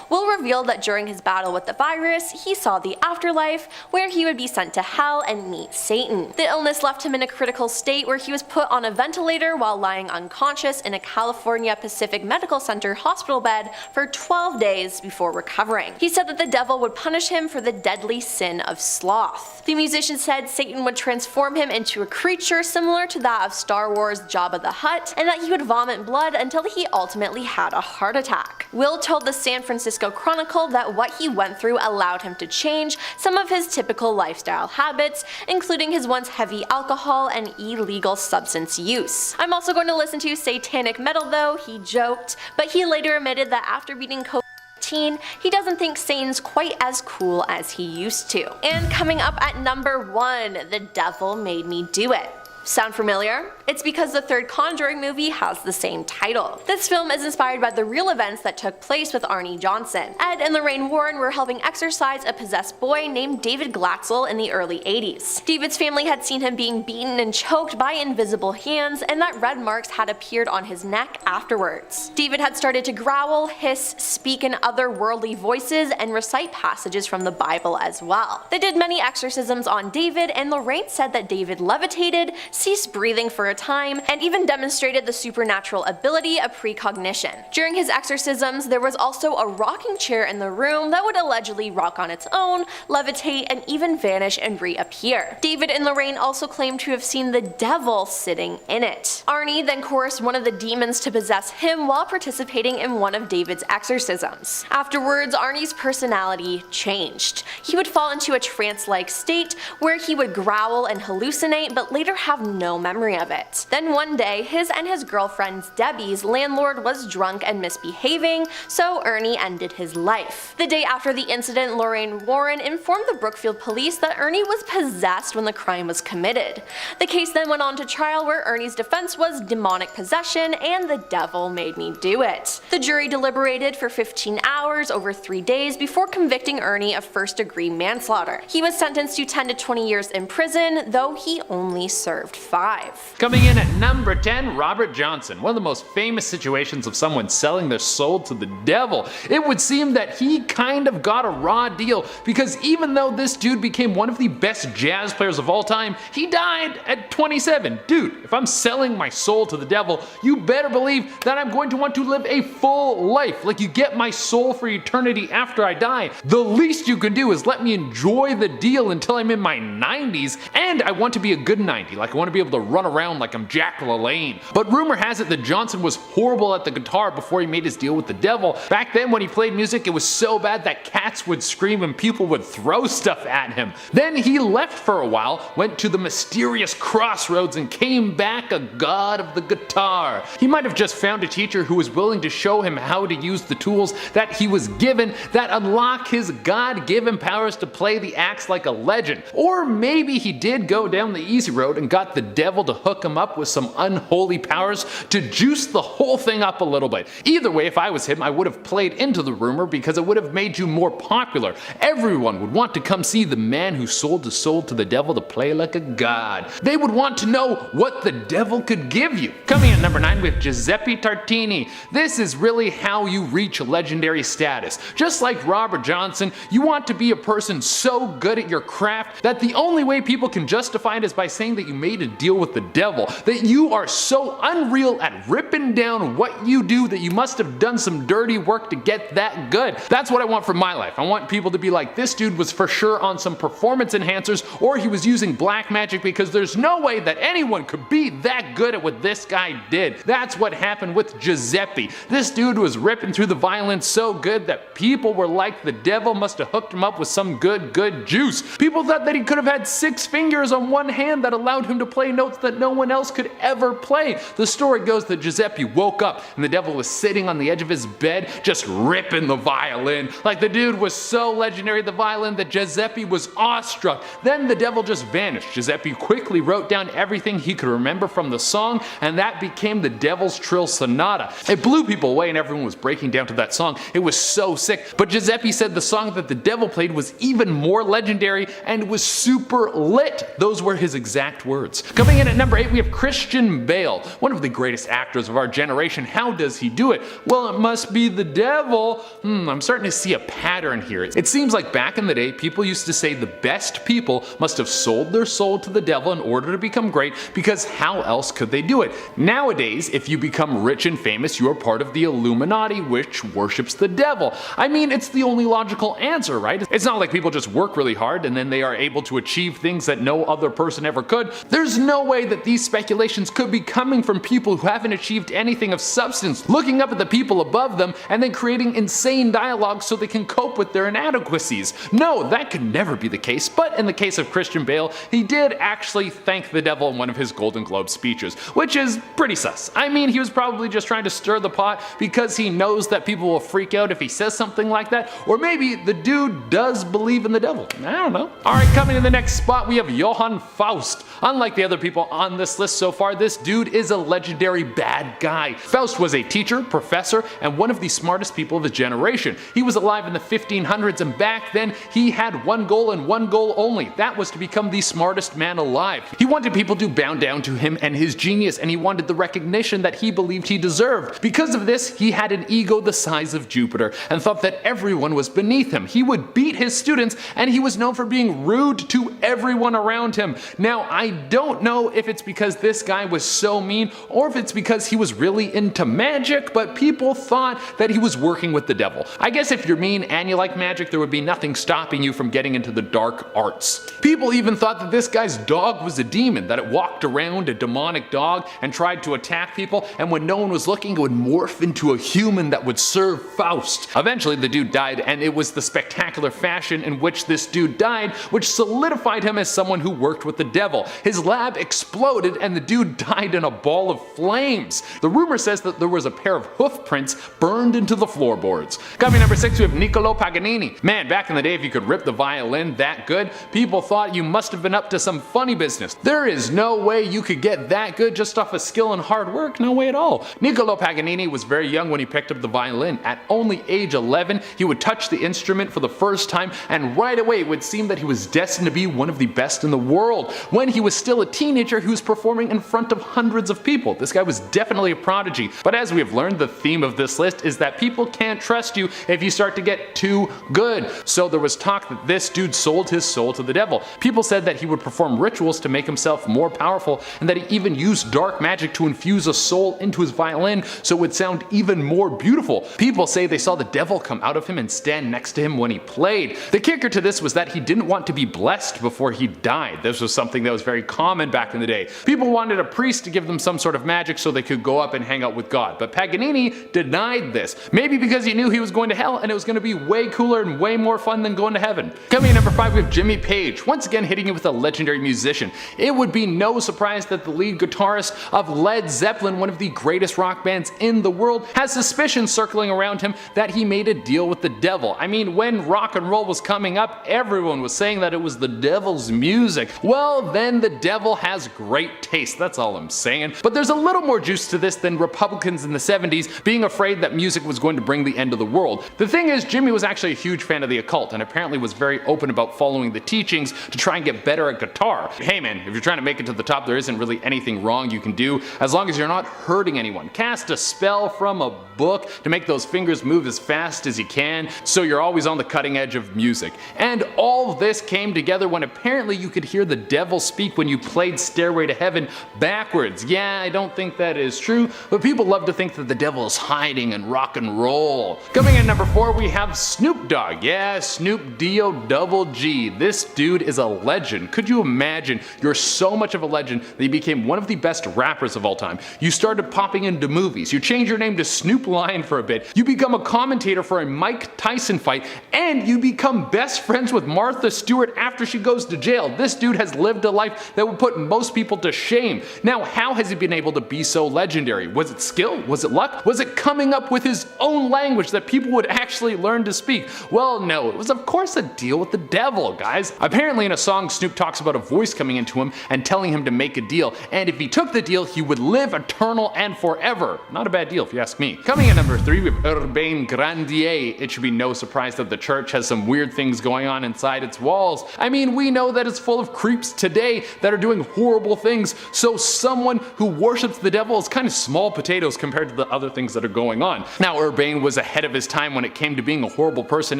Will revealed that during his battle with the virus, he saw the afterlife, where he would be sent to hell and meet Satan. The illness left him in a critical state where he was put on a ventilator while lying unconscious in a California Pacific Medical Center hospital bed for 12 days before recovering. He said that the devil would punish him for the deadly sin of sloth. The musician said Satan would transform him into a creature similar to that of Star Wars' Jabba the Hutt, and that he would vomit blood until he ultimately had a heart attack. Will told the San Francisco Chronicle that what he went through allowed him to change some of his typical lifestyle habits, including his once heavy alcohol and illegal substance use. "I'm also going to listen to satanic metal though," he joked, but he later admitted that after beating COVID-19, he doesn't think Satan's quite as cool as he used to. And coming up at number 1, The Devil Made Me Do It. Sound familiar? It's because the third Conjuring movie has the same title. This film is inspired by the real events that took place with Arnie Johnson. Ed and Lorraine Warren were helping exorcise a possessed boy named David Glatzel in the early 80s. David's family had seen him being beaten and choked by invisible hands, and that red marks had appeared on his neck afterwards. David had started to growl, hiss, speak in otherworldly voices, and recite passages from the Bible as well. They did many exorcisms on David, and Lorraine said that David levitated, ceased breathing for a time, and even demonstrated the supernatural ability of precognition. During his exorcisms, there was also a rocking chair in the room that would allegedly rock on its own, levitate, and even vanish and reappear. David and Lorraine also claimed to have seen the devil sitting in it. Arnie then coerced one of the demons to possess him while participating in one of David's exorcisms. Afterwards, Arnie's personality changed. He would fall into a trance-like state where he would growl and hallucinate, but later have no memory of it. Then one day, his and his girlfriend's Debbie's landlord was drunk and misbehaving, so Ernie ended his life. The day after the incident, Lorraine Warren informed the Brookfield police that Ernie was possessed when the crime was committed. The case then went on to trial, where Ernie's defense was demonic possession and the devil made me do it. The jury deliberated for 15 hours over 3 days before convicting Ernie of first-degree manslaughter. He was sentenced to 10 to 20 years in prison, though he only served deserved 5. Coming in at number 10, Robert Johnson, one of the most famous situations of someone selling their soul to the devil. It would seem that he kind of got a raw deal, because even though this dude became one of the best jazz players of all time, he died at 27. Dude, if I'm selling my soul to the devil, you better believe that I'm going to want to live a full life. Like, you get my soul for eternity after I die. The least you can do is let me enjoy the deal until I'm in my 90s, and I want to be a good 90. Like, I want to be able to run around like I'm Jack LaLanne. But rumor has it that Johnson was horrible at the guitar before he made his deal with the devil. Back then, when he played music, it was so bad that cats would scream and people would throw stuff at him. Then he left for a while, went to the mysterious crossroads, and came back a god of the guitar. He might have just found a teacher who was willing to show him how to use the tools that he was given that unlock his God-given powers to play the axe like a legend. Or maybe he did go down the easy road and got the devil to hook him up with some unholy powers to juice the whole thing up a little bit. Either way, if I was him, I would have played into the rumor, because it would have made you more popular. Everyone would want to come see the man who sold his soul to the devil to play like a god. They would want to know what the devil could give you. Coming at number 9, we have Giuseppe Tartini. This is really how you reach legendary status. Just like Robert Johnson, you want to be a person so good at your craft that the only way people can justify it is by saying that you made a deal with the devil, that you are so unreal at ripping down what you do that you must have done some dirty work to get that good. That's what I want from my life. I want people to be like, this dude was for sure on some performance enhancers, or he was using black magic, because there's no way that anyone could be that good at what this guy did. That's what happened with Giuseppe. This dude was ripping through the violin so good that people were like, the devil must have hooked him up with some good juice. People thought that he could have had 6 fingers on one hand that allowed him to play notes that no one else could ever play. The story goes that Giuseppe woke up and the devil was sitting on the edge of his bed just ripping the violin. Like, the dude was so legendary at the violin that Giuseppe was awestruck. Then the devil just vanished. Giuseppe quickly wrote down everything he could remember from the song, and that became the Devil's Trill Sonata. It blew people away and everyone was breaking down to that song. It was so sick. But Giuseppe said the song that the devil played was even more legendary and was super lit. Those were his exact words. Coming in at number 8, we have Christian Bale, one of the greatest actors of our generation. How does he do it? Well, it must be the devil. I'm starting to see a pattern here. It seems like back in the day, people used to say the best people must have sold their soul to the devil in order to become great, because how else could they do it? Nowadays, if you become rich and famous, you are part of the Illuminati, which worships the devil. I mean, it's the only logical answer, right? It's not like people just work really hard and then they are able to achieve things that no other person ever could. There's no way that these speculations could be coming from people who haven't achieved anything of substance, looking up at the people above them and then creating insane dialogue so they can cope with their inadequacies. No, that could never be the case. But in the case of Christian Bale, he did actually thank the devil in one of his Golden Globe speeches, which is pretty sus. I mean, he was probably just trying to stir the pot because he knows that people will freak out if he says something like that, or maybe the dude does believe in the devil. I don't know. Alright, coming in the next spot, we have Johann Faust. Unlike the other people on this list so far, this dude is a legendary bad guy. Faust was a teacher, professor, and one of the smartest people of his generation. He was alive in the 1500s, and back then he had one goal and one goal only. That was to become the smartest man alive. He wanted people to bow down to him and his genius, and he wanted the recognition that he believed he deserved. Because of this, he had an ego the size of Jupiter and thought that everyone was beneath him. He would beat his students, and he was known for being rude to everyone around him. Now, I don't know if it's because this guy was so mean or if it's because he was really into magic, but people thought that he was working with the devil. I guess if you're mean and you like magic, there would be nothing stopping you from getting into the dark arts. People even thought that this guy's dog was a demon, that it walked around, a demonic dog, and tried to attack people, and when no one was looking, it would morph into a human that would serve Faust. Eventually, the dude died, and it was the spectacular fashion in which this dude died which solidified him as someone who worked with the devil. His lab exploded, and the dude died in a ball of flames. The rumor says that there was a pair of hoof prints burned into the floorboards. Coming number 6, we have Niccolo Paganini. Man, back in the day, if you could rip the violin that good, people thought you must have been up to some funny business. There is no way you could get that good just off of skill and hard work. No way at all. Niccolo Paganini was very young when he picked up the violin. At only age 11, he would touch the instrument for the first time, and right away it would seem that he was destined to be one of the best in the world. When he was still still a teenager who was performing in front of hundreds of people. This guy was definitely a prodigy. But as we have learned, the theme of this list is that people can't trust you if you start to get too good. So there was talk that this dude sold his soul to the devil. People said that he would perform rituals to make himself more powerful, and that he even used dark magic to infuse a soul into his violin so it would sound even more beautiful. People say they saw the devil come out of him and stand next to him when he played. The kicker to this was that he didn't want to be blessed before he died. This was something that was very common back in the day. People wanted a priest to give them some sort of magic so they could go up and hang out with God, but Paganini denied this. Maybe because he knew he was going to hell and it was going to be way cooler and way more fun than going to heaven. Coming in number 5, we have Jimmy Page, once again hitting it with a legendary musician. It would be no surprise that the lead guitarist of Led Zeppelin, one of the greatest rock bands in the world, has suspicions circling around him that he made a deal with the devil. I mean, when rock and roll was coming up, everyone was saying that it was the devil's music. Well, then the devil has great taste, that's all I'm saying. But there's a little more juice to this than Republicans in the 70s being afraid that music was going to bring the end of the world. The thing is, Jimmy was actually a huge fan of the occult and apparently was very open about following the teachings to try and get better at guitar. Hey man, if you're trying to make it to the top, there isn't really anything wrong you can do as long as you're not hurting anyone. Cast a spell from a book to make those fingers move as fast as you can so you're always on the cutting edge of music. And all this came together when apparently you could hear the devil speak when you played Stairway to Heaven backwards. Yeah, I don't think that is true, but people love to think that the devil is hiding in rock and roll. Coming in number 4, we have Snoop Dogg. Yeah, Snoop D-O-double-G. This dude is a legend. Could you imagine? You're so much of a legend that you became one of the best rappers of all time. You started popping into movies. You changed your name to Snoop Lion for a bit. You become a commentator for a Mike Tyson fight, and you become best friends with Martha Stewart after she goes to jail. This dude has lived a life that would put most people to shame. Now, how has he been able to be so legendary? Was it skill? Was it luck? Was it coming up with his own language that people would actually learn to speak? Well, no, it was of course a deal with the devil, guys. Apparently in a song, Snoop talks about a voice coming into him and telling him to make a deal, and if he took the deal, he would live eternal and forever. Not a bad deal if you ask me. Coming in number 3, we have Urbain Grandier. It should be no surprise that the church has some weird things going on inside its walls. I mean, we know that it's full of creeps today that are doing horrible things, so someone who worships the devil is kind of small potatoes compared to the other things that are going on. Now, Urbain was ahead of his time when it came to being a horrible person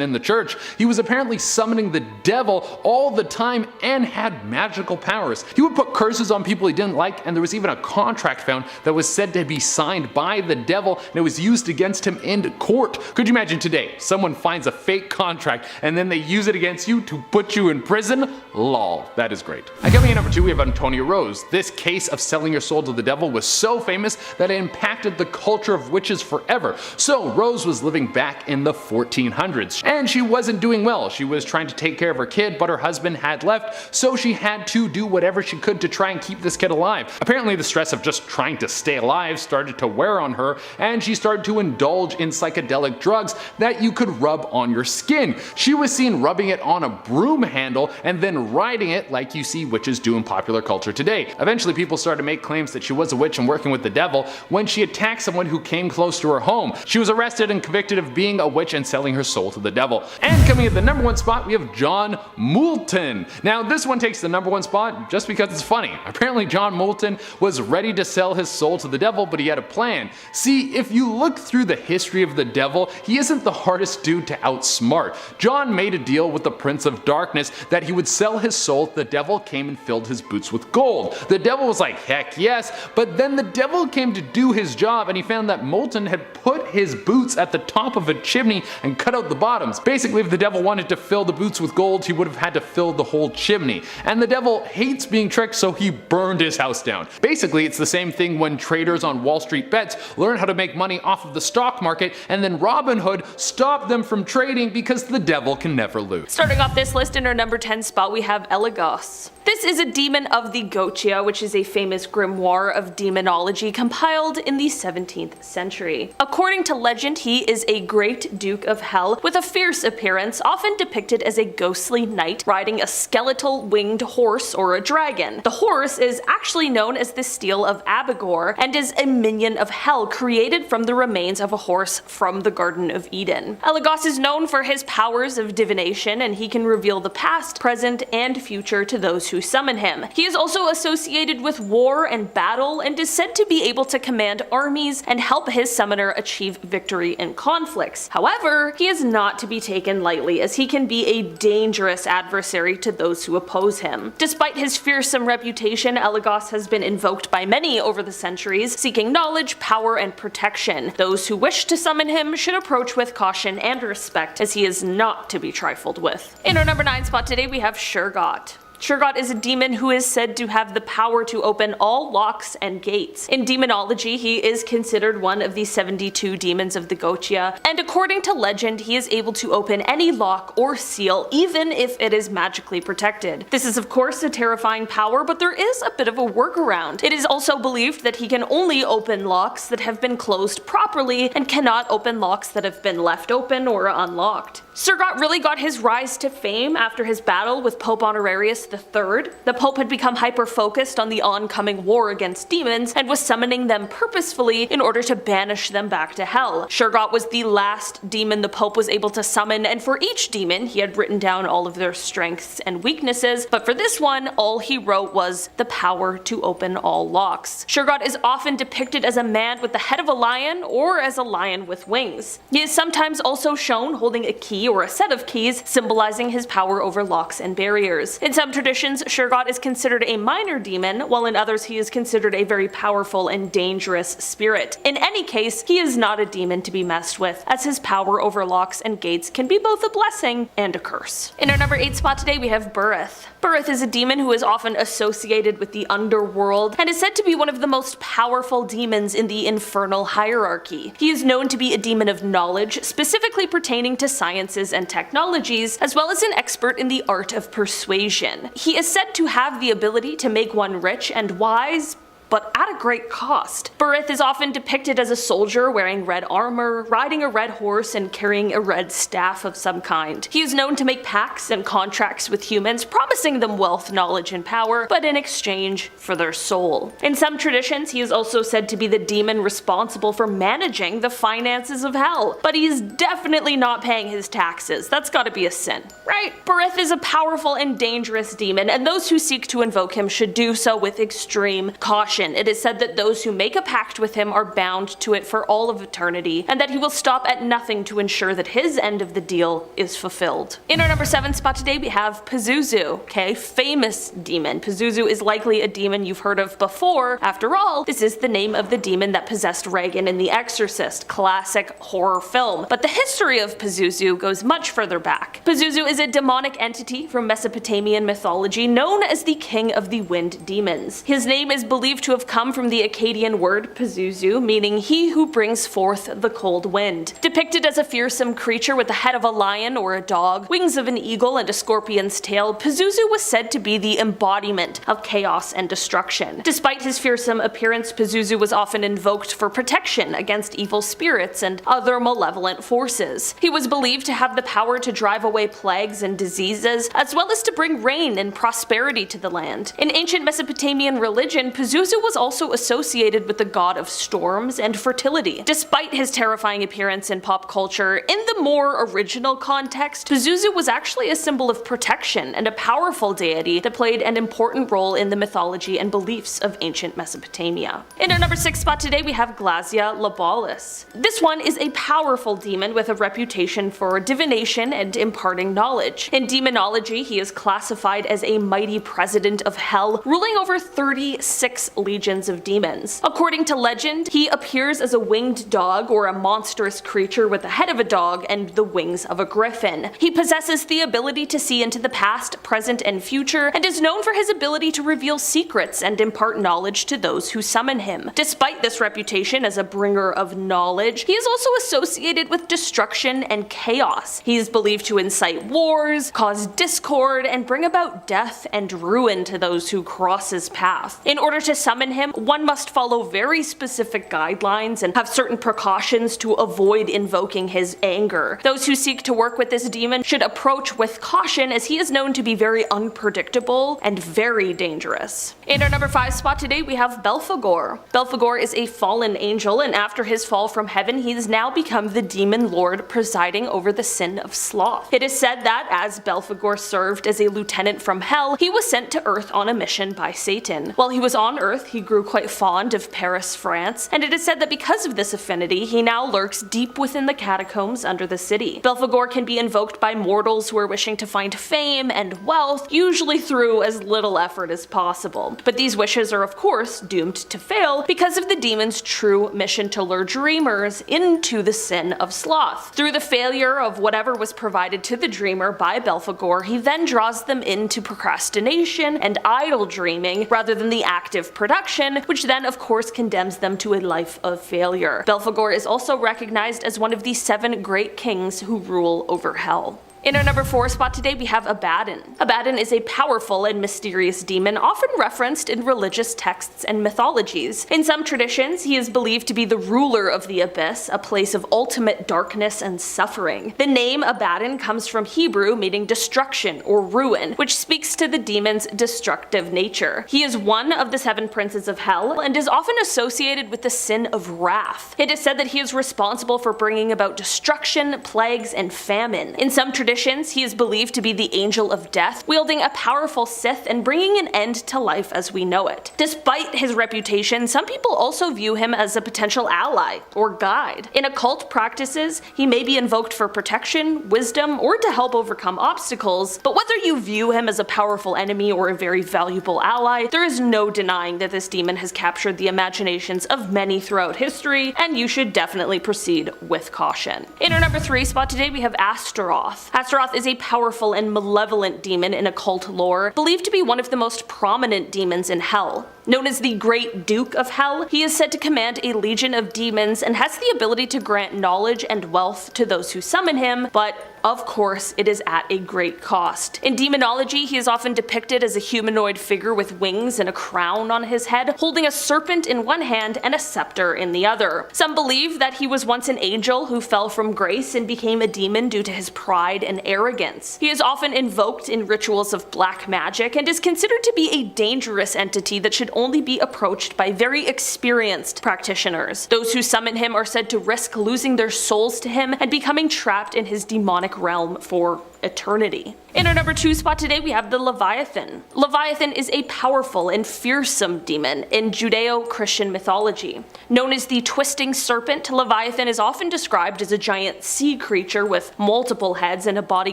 in the church. He was apparently summoning the devil all the time and had magical powers. He would put curses on people he didn't like, and there was even a contract found that was said to be signed by the devil, and it was used against him in court. Could you imagine today, someone finds a fake contract and then they use it against you to put you in prison? Lol, that is great. And coming in number 2, we have Antonia Rose. This case of selling your soul to the devil was so famous that it impacted the culture of witches forever. So Rose was living back in the 1400s, and she wasn't doing well. She was trying to take care of her kid, but her husband had left, so she had to do whatever she could to try and keep this kid alive. Apparently the stress of just trying to stay alive started to wear on her, and she started to indulge in psychedelic drugs that you could rub on your skin. She was seen rubbing it on a broom handle and then riding it like you see witches do in popular culture today. Eventually people started to make claims that she was a witch and working with the devil when she attacked someone who came close to her home. She was arrested and convicted of being a witch and selling her soul to the devil. And coming at the number 1 spot, we have John Moulton. Now this one takes the number 1 spot just because it's funny. Apparently John Moulton was ready to sell his soul to the devil, but he had a plan. See, if you look through the history of the devil, he isn't the hardest dude to outsmart. John made a deal with the Prince of Darkness that he would sell his soul if the devil came and filled his boots with gold. The devil was like, heck yes, but then the devil came to do his job and he found that Moulton had put his boots at the top of a chimney and cut out the bottoms. Basically, if the devil wanted to fill the boots with gold, he would have had to fill the whole chimney. And the devil hates being tricked, so he burned his house down. Basically, it's the same thing when traders on Wall Street bets learn how to make money off of the stock market, and then Robin Hood stopped them from trading because the devil can never lose. Starting off this list in our number 10 spot, we have Elagos. This is a demon of the Goetia, which is a famous grimoire of demonology compiled in the 17th century. According to legend, he is a great duke of hell with a fierce appearance, often depicted as a ghostly knight riding a skeletal winged horse or a dragon. The horse is actually known as the Steel of Abigor and is a minion of hell created from the remains of a horse from the Garden of Eden. Elagos is known for his powers of divination, and he can reveal the past, present, and future to those who summon him. He is also associated with war and battle and is said to be able to command armies and help his summoner achieve victory in conflicts. However, he is not to be taken lightly, as he can be a dangerous adversary to those who oppose him. Despite his fearsome reputation, Elagos has been invoked by many over the centuries, seeking knowledge, power, and protection. Those who wish to summon him should approach with caution and respect, as he is not to be trifled with. In our number 9 spot today, we have Shurgot. Shurgot is a demon who is said to have the power to open all locks and gates. In demonology, he is considered one of the 72 demons of the Gotia, and according to legend, he is able to open any lock or seal, even if it is magically protected. This is of course a terrifying power, but there is a bit of a workaround. It is also believed that he can only open locks that have been closed properly and cannot open locks that have been left open or unlocked. Shurgot really got his rise to fame after his battle with Pope Honorarius III. The Pope had become hyper-focused on the oncoming war against demons and was summoning them purposefully in order to banish them back to hell. Shurgot was the last demon the Pope was able to summon, and for each demon he had written down all of their strengths and weaknesses, but for this one, all he wrote was the power to open all locks. Shurgot is often depicted as a man with the head of a lion or as a lion with wings. He is sometimes also shown holding a key or a set of keys, symbolizing his power over locks and barriers. In some traditions, Shurgot is considered a minor demon, while in others he is considered a very powerful and dangerous spirit. In any case, he is not a demon to be messed with, as his power over locks and gates can be both a blessing and a curse. In our number 8 spot today, we have Burith. Burith is a demon who is often associated with the underworld and is said to be one of the most powerful demons in the infernal hierarchy. He is known to be a demon of knowledge, specifically pertaining to sciences and technologies, as well as an expert in the art of persuasion. He is said to have the ability to make one rich and wise, but at a great cost. Burith is often depicted as a soldier wearing red armor, riding a red horse, and carrying a red staff of some kind. He is known to make pacts and contracts with humans, promising them wealth, knowledge, and power, but in exchange for their soul. In some traditions, he is also said to be the demon responsible for managing the finances of hell, but he's definitely not paying his taxes. That's gotta be a sin, right? Burith is a powerful and dangerous demon, and those who seek to invoke him should do so with extreme caution. It is said that those who make a pact with him are bound to it for all of eternity, and that he will stop at nothing to ensure that his end of the deal is fulfilled. In our number 7 spot today, we have Pazuzu, okay? Famous demon. Pazuzu is likely a demon you've heard of before. After all, this is the name of the demon that possessed Regan in The Exorcist, classic horror film. But the history of Pazuzu goes much further back. Pazuzu is a demonic entity from Mesopotamian mythology known as the King of the Wind Demons. His name is believed to have come from the Akkadian word Pazuzu, meaning he who brings forth the cold wind. Depicted as a fearsome creature with the head of a lion or a dog, wings of an eagle, and a scorpion's tail, Pazuzu was said to be the embodiment of chaos and destruction. Despite his fearsome appearance, Pazuzu was often invoked for protection against evil spirits and other malevolent forces. He was believed to have the power to drive away plagues and diseases, as well as to bring rain and prosperity to the land. In ancient Mesopotamian religion, Pazuzu was also associated with the god of storms and fertility. Despite his terrifying appearance in pop culture, in the more original context, Pazuzu was actually a symbol of protection and a powerful deity that played an important role in the mythology and beliefs of ancient Mesopotamia. In our number 6 spot today, we have Glazia Labalis. This one is a powerful demon with a reputation for divination and imparting knowledge. In demonology, he is classified as a mighty president of hell, ruling over 36 legions of demons. According to legend, he appears as a winged dog or a monstrous creature with the head of a dog and the wings of a griffin. He possesses the ability to see into the past, present, and future, and is known for his ability to reveal secrets and impart knowledge to those who summon him. Despite this reputation as a bringer of knowledge, he is also associated with destruction and chaos. He is believed to incite wars, cause discord, and bring about death and ruin to those who cross his path. In order to summon summon him, one must follow very specific guidelines and have certain precautions to avoid invoking his anger. Those who seek to work with this demon should approach with caution, as he is known to be very unpredictable and very dangerous. In our number 5 spot today, we have Belphegor. Belphegor is a fallen angel, and after his fall from heaven, he has now become the demon lord presiding over the sin of sloth. It is said that as Belphegor served as a lieutenant from hell, he was sent to Earth on a mission by Satan. While he was on Earth, he grew quite fond of Paris, France, and it is said that because of this affinity, he now lurks deep within the catacombs under the city. Belphegor can be invoked by mortals who are wishing to find fame and wealth, usually through as little effort as possible. But these wishes are of course doomed to fail because of the demon's true mission to lure dreamers into the sin of sloth. Through the failure of whatever was provided to the dreamer by Belphegor, he then draws them into procrastination and idle dreaming rather than the active production, which then of course condemns them to a life of failure. Belphegor is also recognized as one of the 7 great kings who rule over hell. In our number 4 spot today, we have Abaddon. Abaddon is a powerful and mysterious demon often referenced in religious texts and mythologies. In some traditions, he is believed to be the ruler of the abyss, a place of ultimate darkness and suffering. The name Abaddon comes from Hebrew meaning destruction or ruin, which speaks to the demon's destructive nature. He is one of the 7 princes of hell and is often associated with the sin of wrath. It is said that he is responsible for bringing about destruction, plagues, and famine. In some traditions, he is believed to be the angel of death, wielding a powerful scythe and bringing an end to life as we know it. Despite his reputation, some people also view him as a potential ally or guide. In occult practices, he may be invoked for protection, wisdom, or to help overcome obstacles, but whether you view him as a powerful enemy or a very valuable ally, there is no denying that this demon has captured the imaginations of many throughout history, and you should definitely proceed with caution. In our number 3 spot today, we have Astaroth. Astaroth is a powerful and malevolent demon in occult lore, believed to be one of the most prominent demons in hell. Known as the Great Duke of Hell, he is said to command a legion of demons and has the ability to grant knowledge and wealth to those who summon him, but of course, it is at a great cost. In demonology, he is often depicted as a humanoid figure with wings and a crown on his head, holding a serpent in one hand and a scepter in the other. Some believe that he was once an angel who fell from grace and became a demon due to his pride and arrogance. He is often invoked in rituals of black magic and is considered to be a dangerous entity that should only be approached by very experienced practitioners. Those who summon him are said to risk losing their souls to him and becoming trapped in his demonic realm for eternity. In our number 2 spot today, we have the Leviathan. Leviathan is a powerful and fearsome demon in Judeo-Christian mythology. Known as the twisting serpent, Leviathan is often described as a giant sea creature with multiple heads and a body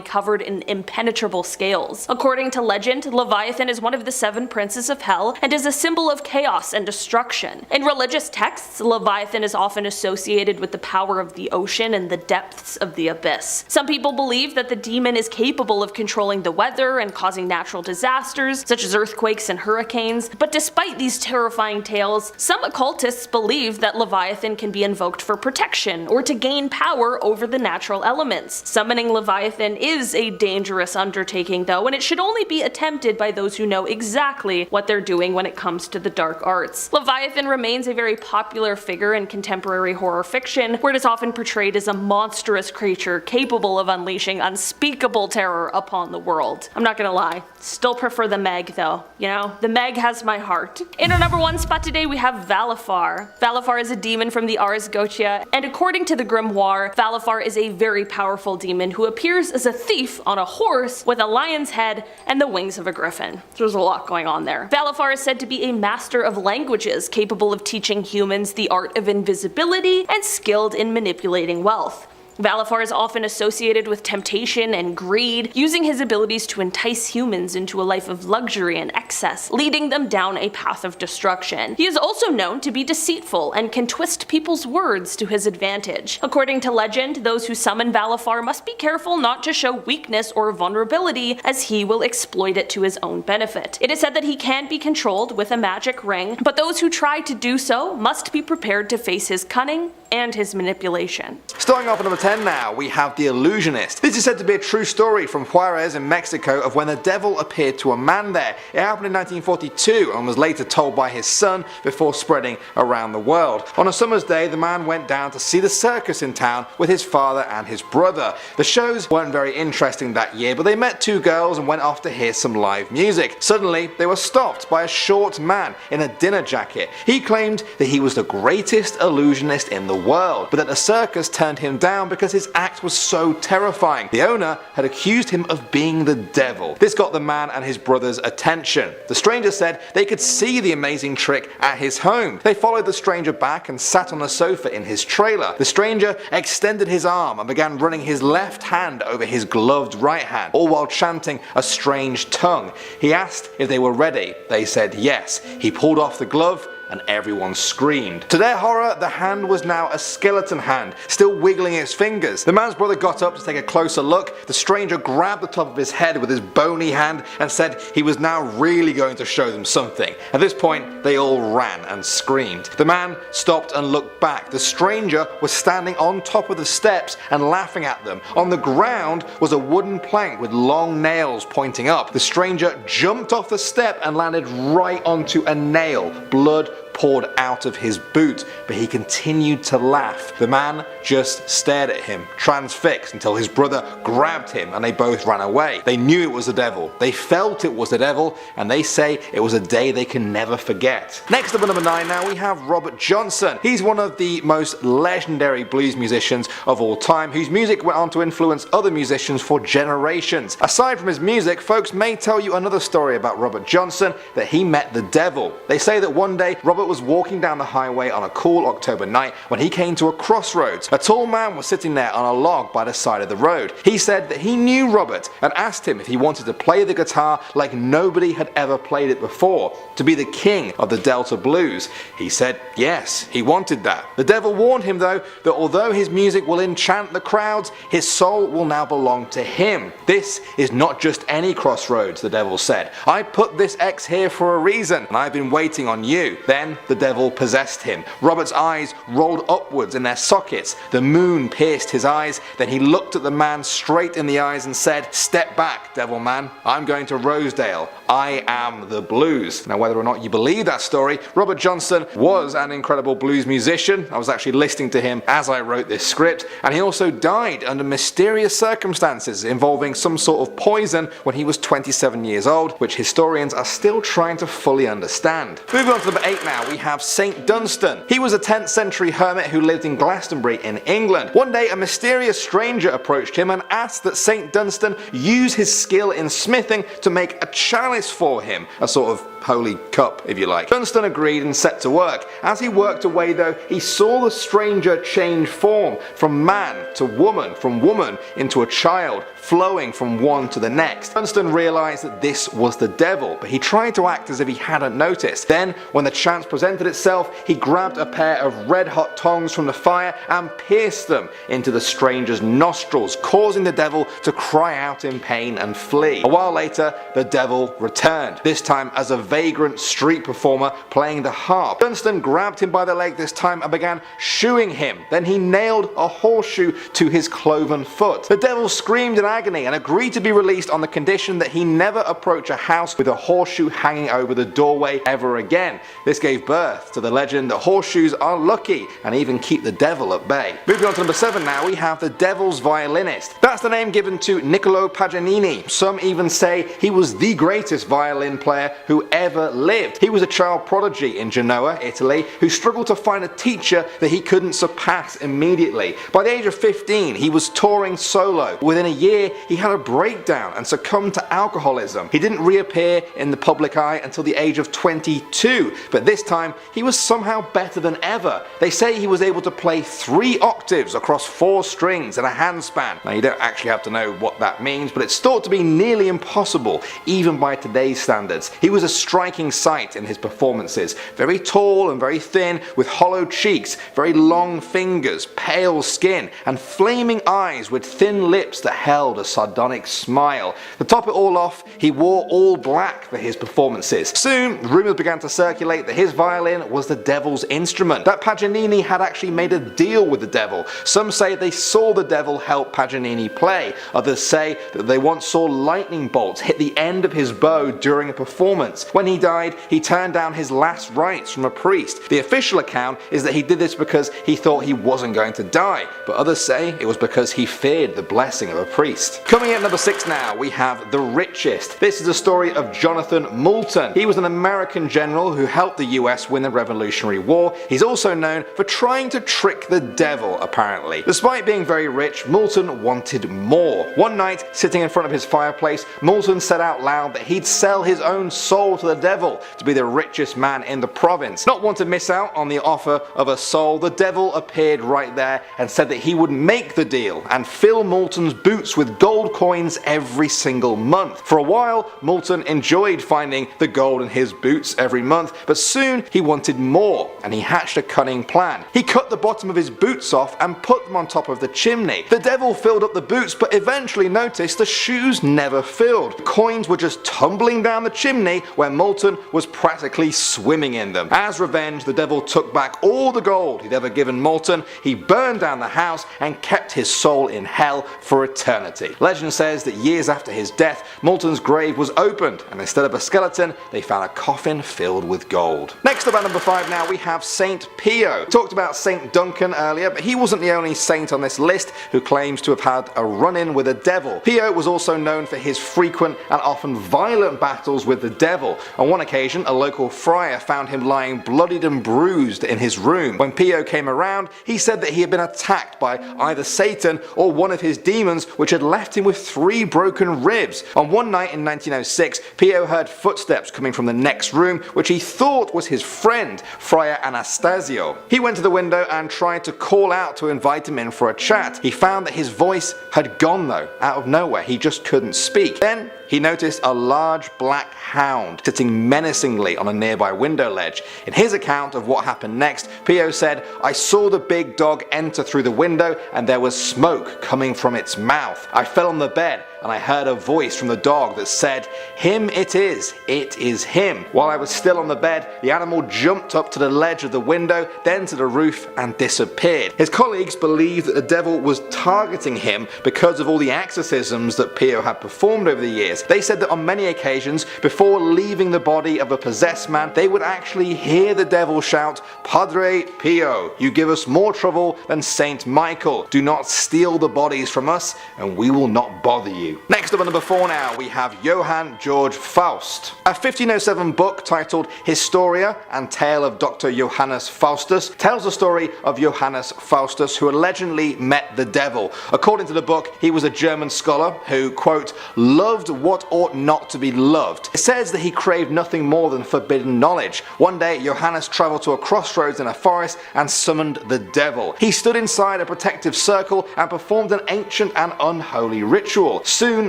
covered in impenetrable scales. According to legend, Leviathan is one of the 7 princes of hell and is a symbol of chaos and destruction. In religious texts, Leviathan is often associated with the power of the ocean and the depths of the abyss. Some people believe that the demon is capable of controlling the weather and causing natural disasters such as earthquakes and hurricanes, but despite these terrifying tales, some occultists believe that Leviathan can be invoked for protection or to gain power over the natural elements. Summoning Leviathan is a dangerous undertaking though, and it should only be attempted by those who know exactly what they're doing when it comes to the dark arts. Leviathan remains a very popular figure in contemporary horror fiction, where it is often portrayed as a monstrous creature capable of unleashing unspeakable terror upon the world. I'm not gonna lie, still prefer the Meg though, you know? The Meg has my heart. In our number 1 spot today, we have Valifar. Valifar is a demon from the Ars Goetia, and according to the Grimoire, Valifar is a very powerful demon who appears as a thief on a horse with a lion's head and the wings of a griffin. There's a lot going on there. Valifar is said to be a master of languages, capable of teaching humans the art of invisibility and skilled in manipulating wealth. Valifar is often associated with temptation and greed, using his abilities to entice humans into a life of luxury and excess, leading them down a path of destruction. He is also known to be deceitful and can twist people's words to his advantage. According to legend, those who summon Valifar must be careful not to show weakness or vulnerability, as he will exploit it to his own benefit. It is said that he can be controlled with a magic ring, but those who try to do so must be prepared to face his cunning and his manipulation. Starting off at number 10 10 now, we have The Illusionist. This is said to be a true story from Juarez in Mexico of when the devil appeared to a man there. It happened in 1942 and was later told by his son before spreading around the world. On a summer's day, the man went down to see the circus in town with his father and his brother. The shows weren't very interesting that year, but they met two girls and went off to hear some live music. Suddenly, they were stopped by a short man in a dinner jacket. He claimed that he was the greatest illusionist in the world, but that the circus turned him down because his act was so terrifying. The owner had accused him of being the devil. This got the man and his brother's attention. The stranger said they could see the amazing trick at his home. They followed the stranger back and sat on a sofa in his trailer. The stranger extended his arm and began running his left hand over his gloved right hand, all while chanting a strange tongue. He asked if they were ready. They said yes. He pulled off the glove and everyone screamed. To their horror, the hand was now a skeleton hand, still wiggling its fingers. The man's brother got up to take a closer look. The stranger grabbed the top of his head with his bony hand and said he was now really going to show them something. At this point, they all ran and screamed. The man stopped and looked back. The stranger was standing on top of the steps and laughing at them. On the ground was a wooden plank with long nails pointing up. The stranger jumped off the step and landed right onto a nail. Blood poured out of his boot, but he continued to laugh. The man just stared at him, transfixed, until his brother grabbed him and they both ran away. They knew it was the devil, they felt it was the devil, and they say it was a day they can never forget. Next up at number 9 now, we have Robert Johnson. He's one of the most legendary blues musicians of all time, whose music went on to influence other musicians for generations. Aside from his music, folks may tell you another story about Robert Johnson, that he met the devil. They say that one day Robert was walking down the highway on a cool October night when he came to a crossroads. A tall man was sitting there on a log by the side of the road. He said that he knew Robert and asked him if he wanted to play the guitar like nobody had ever played it before, to be the king of the Delta blues. He said yes, he wanted that. The devil warned him though that although his music will enchant the crowds, his soul will now belong to him. This is not just any crossroads, the devil said. I put this X here for a reason and I've been waiting on you. Then the devil possessed him. Robert's eyes rolled upwards in their sockets. The moon pierced his eyes. Then he looked at the man straight in the eyes and said, "Step back, devil man. I'm going to Rosedale. I am the blues." Now, whether or not you believe that story, Robert Johnson was an incredible blues musician. I was actually listening to him as I wrote this script, and he also died under mysterious circumstances involving some sort of poison when he was 27 years old, which historians are still trying to fully understand. Moving on to number 8 now, we have St. Dunstan. He was a 10th century hermit who lived in Glastonbury in England. One day a mysterious stranger approached him and asked that St. Dunstan use his skill in smithing to make a chalice for him, a sort of holy cup if you like. Dunstan agreed and set to work. As he worked away though, he saw the stranger change form from man to woman, from woman into a child, flowing from one to the next. Dunstan realized that this was the devil, but he tried to act as if he hadn't noticed. Then, when the chance presented itself, he grabbed a pair of red-hot tongs from the fire and pierced them into the stranger's nostrils, causing the devil to cry out in pain and flee. A while later, the devil returned, this time as a vagrant street performer playing the harp. Dunstan grabbed him by the leg this time and began shoeing him. Then he nailed a horseshoe to his cloven foot. The devil screamed in agony and agreed to be released on the condition that he never approach a house with a horseshoe hanging over the doorway ever again. This gave birth to the legend that horseshoes are lucky and even keep the devil at bay. Moving on to number 7 now, we have the devil's violinist. That's the name given to Niccolo Paganini. Some even say he was the greatest violin player who ever lived. He was a child prodigy in Genoa, Italy, who struggled to find a teacher that he couldn't surpass immediately. By the age of 15, he was touring solo. Within a year, he had a breakdown and succumbed to alcoholism. He didn't reappear in the public eye until the age of 22, but this time he was somehow better than ever. They say he was able to play 3 octaves across 4 strings in a handspan. Now, you don't actually have to know what that means, but it's thought to be nearly impossible, even by today's standards. He was a striking sight in his performances. Very tall and very thin, with hollow cheeks, very long fingers, pale skin, and flaming eyes with thin lips that held a sardonic smile. To top it all off, he wore all black for his performances. Soon, rumours began to circulate that his violin was the devil's instrument, that Paganini had actually made a deal with the devil. Some say they saw the devil help Paganini play, others say that they once saw lightning bolts hit the end of his bow during a performance. When he died, he turned down his last rites from a priest. The official account is that he did this because he thought he wasn't going to die, but others say it was because he feared the blessing of a priest. Coming at number 6 now, we have The Richest. This is the story of Jonathan Moulton. He was an American general who helped the US win the Revolutionary War. He's also known for trying to trick the devil, apparently. Despite being very rich, Moulton wanted more. One night, sitting in front of his fireplace, Moulton said out loud that he'd sell his own soul to the devil to be the richest man in the province. Not want to miss out on the offer of a soul, the devil appeared right there and said that he would make the deal and fill Moulton's boots with gold coins every single month. For a while, Moulton enjoyed finding the gold in his boots every month, but soon he wanted more, and he hatched a cunning plan. He cut the bottom of his boots off and put them on top of the chimney. The devil filled up the boots, but eventually noticed the shoes never filled. The coins were just tumbling down the chimney where Moulton was practically swimming in them. As revenge, the devil took back all the gold he'd ever given Moulton. He burned down the house and kept his soul in hell for eternity. Legend says that years after his death, Moulton's grave was opened, and instead of a skeleton, they found a coffin filled with gold. Next up at number 5 now, we have Saint Pio. Talked about Saint Duncan earlier, but he wasn't the only saint on this list who claims to have had a run-in with a devil. Pio was also known for his frequent and often violent battles with the devil. On one occasion, a local friar found him lying bloodied and bruised in his room. When Pio came around, he said that he had been attacked by either Satan or one of his demons, which had left him with 3 broken ribs. On one night in 1906, Pio heard footsteps coming from the next room, which he thought was his friend, Friar Anastasio. He went to the window and tried to call out to invite him in for a chat. He found that his voice had gone though, out of nowhere. He just couldn't speak. Then he noticed a large black hound sitting menacingly on a nearby window ledge. In his account of what happened next, Pio said, "I saw the big dog enter through the window and there was smoke coming from its mouth. I fell on the bed and I heard a voice from the dog that said, 'Him it is him.' While I was still on the bed, the animal jumped up to the ledge of the window, then to the roof and disappeared." His colleagues believed that the devil was targeting him because of all the exorcisms that Pio had performed over the years. They said that on many occasions, before leaving the body of a possessed man, they would actually hear the devil shout, "Padre Pio, you give us more trouble than Saint Michael. Do not steal the bodies from us and we will not bother you." Next up at number 4 now, we have Johann Georg Faust. A 1507 book titled Historia and Tale of Dr. Johannes Faustus tells the story of Johannes Faustus, who allegedly met the devil. According to the book, he was a German scholar who, quote, "loved what ought not to be loved." It says that he craved nothing more than forbidden knowledge. One day, Johannes traveled to a crossroads in a forest and summoned the devil. He stood inside a protective circle and performed an ancient and unholy ritual. Soon,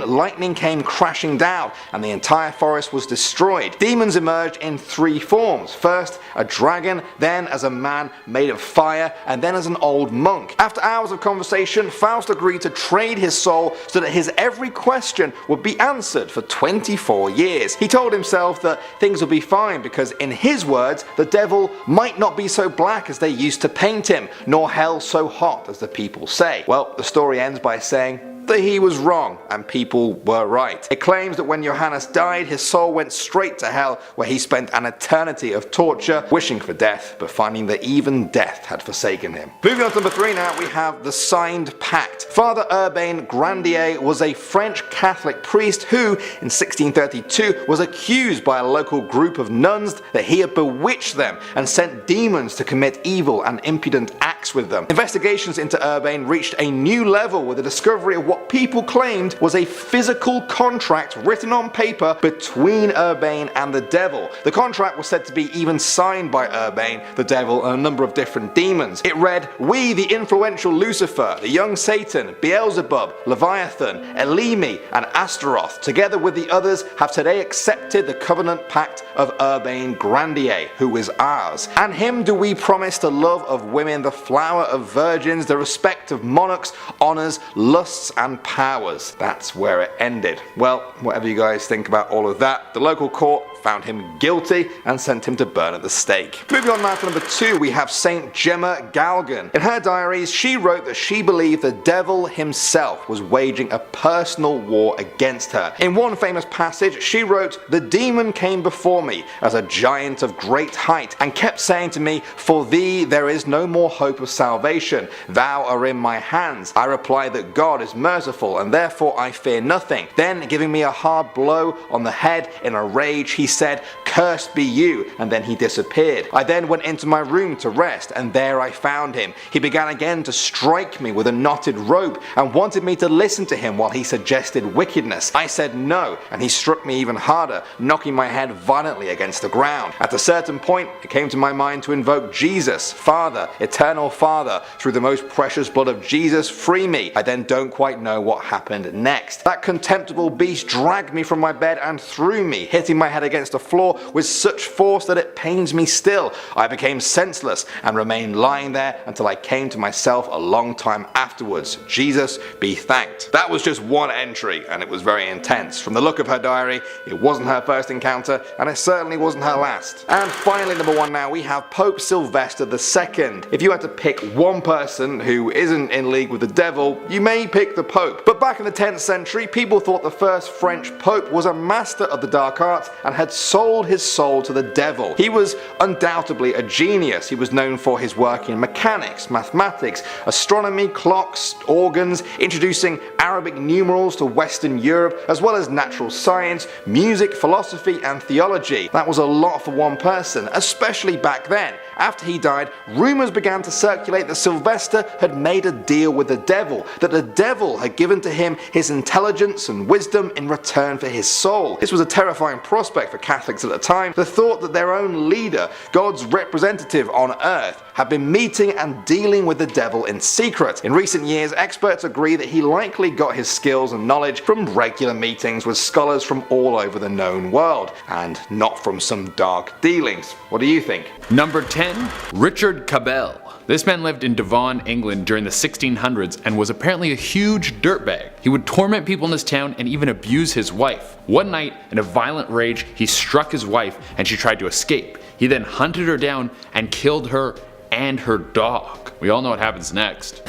lightning came crashing down and the entire forest was destroyed. Demons emerged in 3 forms. First, a dragon, then as a man made of fire, and then as an old monk. After hours of conversation, Faust agreed to trade his soul so that his every question would be answered for 24 years. He told himself that things would be fine because, in his words, the devil might not be so black as they used to paint him, nor hell so hot as the people say. Well, the story ends by saying that he was wrong and people were right. It claims that when Johannes died, his soul went straight to hell, where he spent an eternity of torture, wishing for death, but finding that even death had forsaken him. Moving on to number 3 now, we have the Signed Pact. Father Urbain Grandier was a French Catholic priest who, in 1632, was accused by a local group of nuns that he had bewitched them and sent demons to commit evil and impudent acts with them. Investigations into Urbain reached a new level with the discovery of what what people claimed was a physical contract written on paper between Urbane and the devil. The contract was said to be even signed by Urbane, the devil, and a number of different demons. It read, "We, the influential Lucifer, the young Satan, Beelzebub, Leviathan, Elimi, and Astaroth, together with the others, have today accepted the covenant pact of Urbane Grandier, who is ours. And him do we promise the love of women, the flower of virgins, the respect of monarchs, honors, lusts, and powers." That's where it ended. Well, whatever you guys think about all of that, the local court found him guilty and sent him to burn at the stake. Moving on now to number 2, we have Saint Gemma Galgan. In her diaries, she wrote that she believed the devil himself was waging a personal war against her. In one famous passage, she wrote, "The demon came before me as a giant of great height and kept saying to me, 'For thee there is no more hope of salvation. Thou art in my hands.' I replied that God is merciful and therefore I fear nothing. Then, giving me a hard blow on the head in a rage, he said, 'Cursed be you,' and then he disappeared. I then went into my room to rest, and there I found him. He began again to strike me with a knotted rope and wanted me to listen to him while he suggested wickedness. I said no, and he struck me even harder, knocking my head violently against the ground. At a certain point, it came to my mind to invoke Jesus, Father, Eternal Father, through the most precious blood of Jesus, free me. I then don't quite know what happened next. That contemptible beast dragged me from my bed and threw me, hitting my head against the floor with such force that it pains me still. I became senseless and remained lying there until I came to myself a long time afterwards. Jesus be thanked." That was just one entry, and it was very intense. From the look of her diary, it wasn't her first encounter, and it certainly wasn't her last. And finally, number 1 now, we have Pope Sylvester II. If you had to pick one person who isn't in league with the devil, you may pick the Pope. But back in the 10th century, people thought the first French Pope was a master of the dark arts and had sold his soul to the devil. He was undoubtedly a genius. He was known for his work in mechanics, mathematics, astronomy, clocks, organs, introducing Arabic numerals to Western Europe, as well as natural science, music, philosophy, and theology. That was a lot for one person, especially back then. After he died, rumors began to circulate that Sylvester had made a deal with the devil, that the devil had given to him his intelligence and wisdom in return for his soul. This was a terrifying prospect for Catholics at the time, the thought that their own leader, God's representative on earth, had been meeting and dealing with the devil in secret. In recent years, experts agree that he likely got his skills and knowledge from regular meetings with scholars from all over the known world, and not from some dark dealings. What do you think? Number 10, Richard Cabell. This man lived in Devon, England during the 1600s and was apparently a huge dirtbag. He would torment people in his town and even abuse his wife. One night, in a violent rage, he struck his wife and she tried to escape. He then hunted her down and killed her and her dog. We all know what happens next.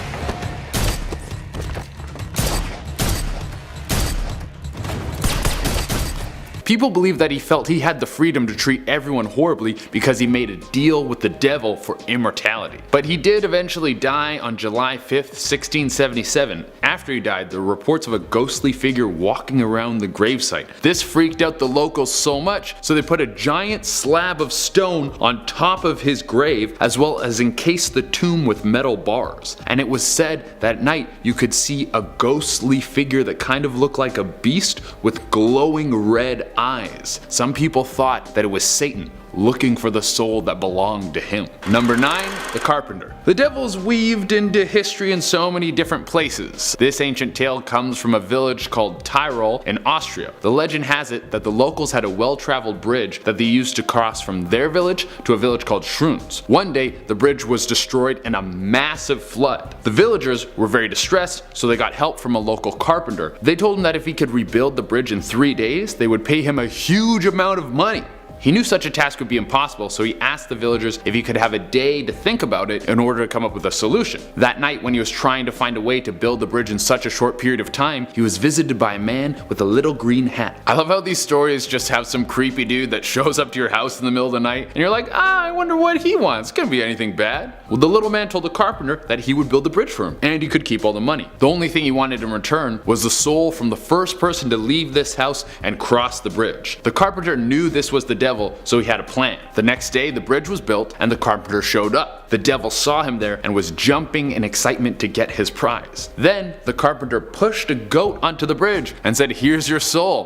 People believe that he felt he had the freedom to treat everyone horribly because he made a deal with the devil for immortality. But he did eventually die on July 5th, 1677. After he died, there were reports of a ghostly figure walking around the gravesite. This freaked out the locals so much, so they put a giant slab of stone on top of his grave, as well as encased the tomb with metal bars. And it was said that at night you could see a ghostly figure that kind of looked like a beast with glowing red eyes. Some people thought that it was Satan looking for the soul that belonged to him. Number 9, the carpenter. The devil's weaved into history in so many different places. This ancient tale comes from a village called Tyrol in Austria. The legend has it that the locals had a well-traveled bridge that they used to cross from their village to a village called Schruns. One day, the bridge was destroyed in a massive flood. The villagers were very distressed, so they got help from a local carpenter. They told him that if he could rebuild the bridge in 3 days, they would pay him a huge amount of money. He knew such a task would be impossible, so he asked the villagers if he could have a day to think about it in order to come up with a solution. That night, when he was trying to find a way to build the bridge in such a short period of time, he was visited by a man with a little green hat. I love how these stories just have some creepy dude that shows up to your house in the middle of the night, and you're like, I wonder what he wants. It couldn't be anything bad. Well, the little man told the carpenter that he would build the bridge for him, and he could keep all the money. The only thing he wanted in return was the soul from the first person to leave this house and cross the bridge. The carpenter knew this was the devil, devil, so he had a plan. The next day, the bridge was built and the carpenter showed up. The devil saw him there and was jumping in excitement to get his prize. Then, the carpenter pushed a goat onto the bridge and said, "Here's your soul."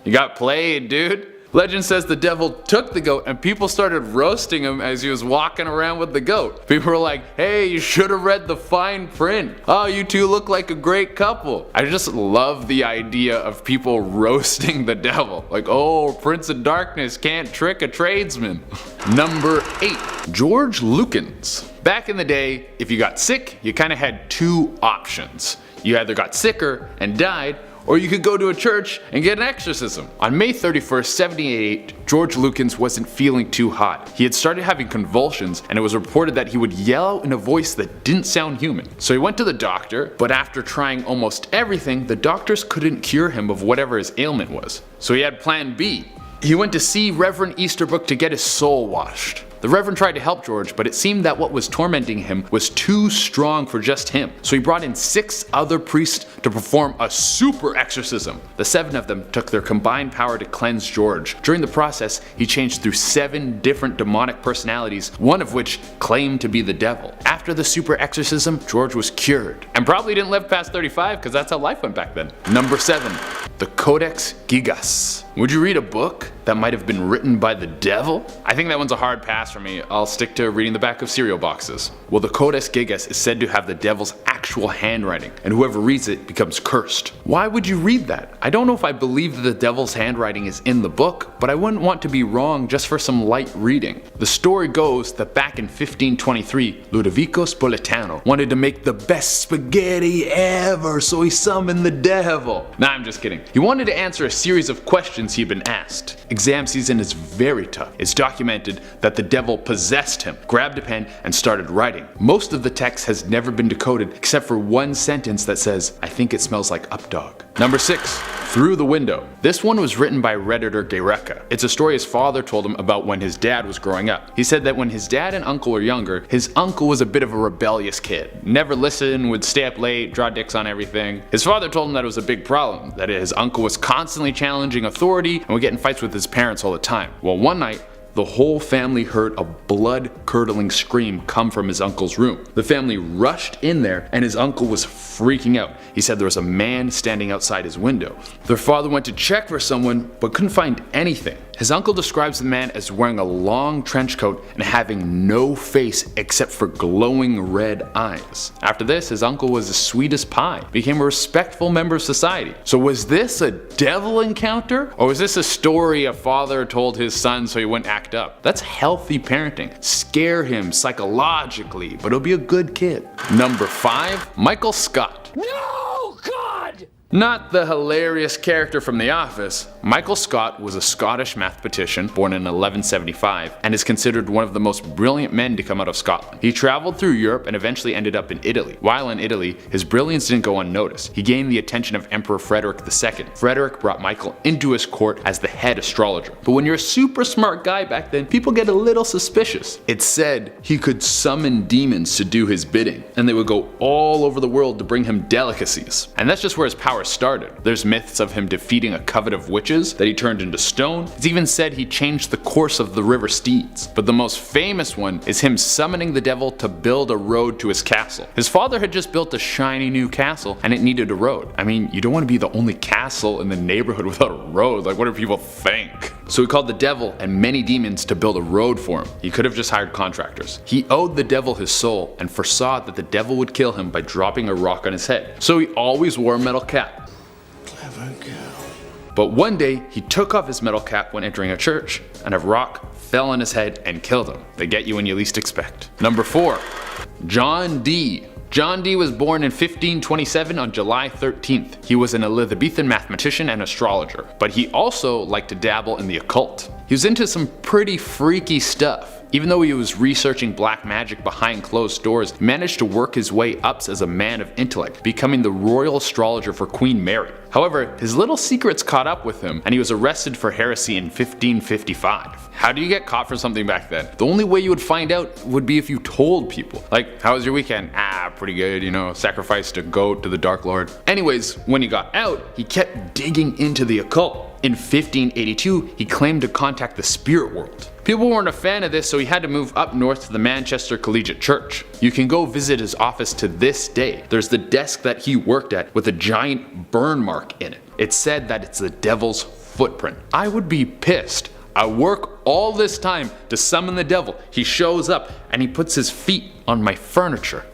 You got played, dude. Legend says the devil took the goat and people started roasting him as he was walking around with the goat. People were like, "Hey, you should have read the fine print. Oh, you two look like a great couple." I just love the idea of people roasting the devil. Like, oh, Prince of Darkness can't trick a tradesman. Number 8. George Lukens. Back in the day, if you got sick, you kind of had two options. You either got sicker and died, or you could go to a church and get an exorcism. On May 31st, 1788, George Lukens wasn't feeling too hot. He had started having convulsions, and it was reported that he would yell in a voice that didn't sound human. So he went to the doctor, but after trying almost everything, the doctors couldn't cure him of whatever his ailment was. So he had plan B. He went to see Reverend Easterbrook to get his soul washed. The Reverend tried to help George, but it seemed that what was tormenting him was too strong for just him. So he brought in 6 other priests to perform a super exorcism. The 7 of them took their combined power to cleanse George. During the process, he changed through 7 different demonic personalities, one of which claimed to be the devil. After the super exorcism, George was cured. And probably didn't live past 35 because that's how life went back then. Number 7. The Codex Gigas. Would you read a book that might have been written by the devil? I think that one's a hard pass for me. I'll stick to reading the back of cereal boxes. Well, the Codex Gigas is said to have the devil's actual handwriting, and whoever reads it becomes cursed. Why would you read that? I don't know if I believe that the devil's handwriting is in the book, but I wouldn't want to be wrong just for some light reading. The story goes that back in 1523, Ludovico Spoletano wanted to make the best spaghetti ever, so he summoned the devil. Nah, I'm just kidding. He wanted to answer a series of questions he'd been asked. Exam season is very tough. It's documented that the devil possessed him, grabbed a pen, and started writing. Most of the text has never been decoded except for one sentence that says, "I think it smells like updog." Number 6. Through the Window. This one was written by Redditor Gayreka. It's a story his father told him about when his dad was growing up. He said that when his dad and uncle were younger, his uncle was a bit of a rebellious kid. Never listened, would stay up late, draw dicks on everything. His father told him that it was a big problem, that his uncle was constantly challenging authority and would get in fights with his parents all the time. Well, one night, the whole family heard a blood-curdling scream come from his uncle's room. The family rushed in there and his uncle was freaking out. He said there was a man standing outside his window. Their father went to check for someone but couldn't find anything. His uncle describes the man as wearing a long trench coat and having no face except for glowing red eyes. After this, his uncle was as sweet as pie, became a respectful member of society. So was this a devil encounter? Or was this a story a father told his son so he wouldn't act up? That's healthy parenting. Scare him psychologically, but he'll be a good kid. Number 5. Michael Scott. No, God! Not the hilarious character from The Office. Michael Scott was a Scottish mathematician born in 1175 and is considered one of the most brilliant men to come out of Scotland. He traveled through Europe and eventually ended up in Italy. While in Italy, his brilliance didn't go unnoticed. He gained the attention of Emperor Frederick II. Frederick brought Michael into his court as the head astrologer. But when you're a super smart guy back then, people get a little suspicious. It's said he could summon demons to do his bidding, and they would go all over the world to bring him delicacies. And that's just where his power started. There's myths of him defeating a coven of witches that he turned into stone. It's even said he changed the course of the river Steeds. But the most famous one is him summoning the devil to build a road to his castle. His father had just built a shiny new castle and it needed a road. I mean, you don't want to be the only castle in the neighborhood without a road. Like, what do people think? So he called the devil and many demons to build a road for him. He could have just hired contractors. He owed the devil his soul and foresaw that the devil would kill him by dropping a rock on his head. So he always wore a metal cap. Clever girl. But one day, he took off his metal cap when entering a church, and a rock fell on his head and killed him. They get you when you least expect. Number 4. John Dee. John Dee was born in 1527 on July 13th. He was an Elizabethan mathematician and astrologer, but he also liked to dabble in the occult. He was into some pretty freaky stuff. Even though he was researching black magic behind closed doors, he managed to work his way up as a man of intellect, becoming the royal astrologer for Queen Mary. However, his little secrets caught up with him, and he was arrested for heresy in 1555. How do you get caught for something back then? The only way you would find out would be if you told people. Like, how was your weekend? Pretty good, you know, sacrificed a goat to the Dark Lord. Anyways, when he got out, he kept digging into the occult. In 1582, he claimed to contact the spirit world. People weren't a fan of this, so he had to move up north to the Manchester Collegiate Church. You can go visit his office to this day. There's the desk that he worked at with a giant burn mark in it. It's said that it's the devil's footprint. I would be pissed. I work all this time to summon the devil. He shows up and he puts his feet on my furniture.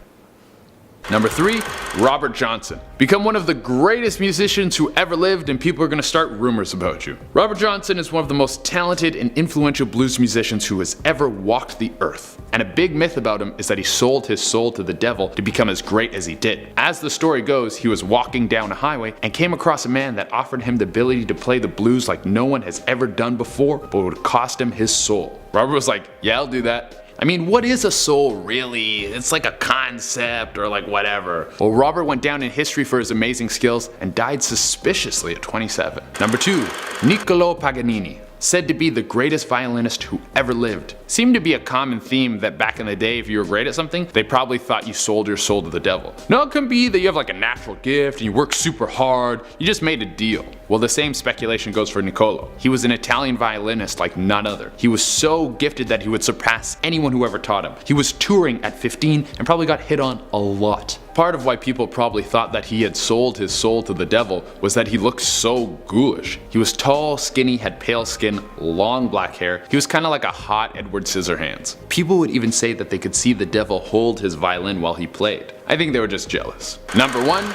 Number 3, Robert Johnson. Become one of the greatest musicians who ever lived, and people are going to start rumors about you. Robert Johnson is one of the most talented and influential blues musicians who has ever walked the earth. And a big myth about him is that he sold his soul to the devil to become as great as he did. As the story goes, he was walking down a highway and came across a man that offered him the ability to play the blues like no one has ever done before, but it would cost him his soul. Robert was like, yeah, I'll do that. I mean, what is a soul really? It's like a concept or like whatever. Well, Robert went down in history for his amazing skills and died suspiciously at 27. Number 2, Niccolo Paganini. Said to be the greatest violinist who ever lived. Seemed to be a common theme that back in the day, if you were great at something, they probably thought you sold your soul to the devil. No, it can be that you have like a natural gift and you work super hard, you just made a deal. Well, the same speculation goes for Niccolo. He was an Italian violinist like none other. He was so gifted that he would surpass anyone who ever taught him. He was touring at 15 and probably got hit on a lot. Part of why people probably thought that he had sold his soul to the devil was that he looked so ghoulish. He was tall, skinny, had pale skin, long black hair. He was kind of like a hot Edward Scissorhands. People would even say that they could see the devil hold his violin while he played. I think they were just jealous. Number 1,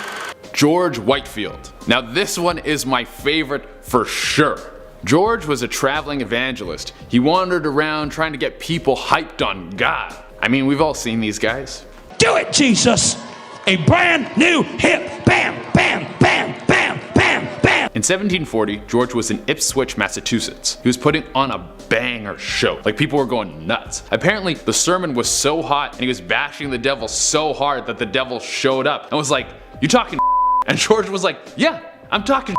George Whitefield. Now this one is my favorite for sure. George was a traveling evangelist. He wandered around trying to get people hyped on God. I mean, we've all seen these guys. Do it, Jesus! A brand new hit. Bam, bam, bam, bam, bam, bam. In 1740, George was in Ipswich, Massachusetts. He was putting on a banger show. Like, people were going nuts. Apparently, the sermon was so hot and he was bashing the devil so hard that the devil showed up and was like, "You talking?" And George was like, "Yeah, I'm talking."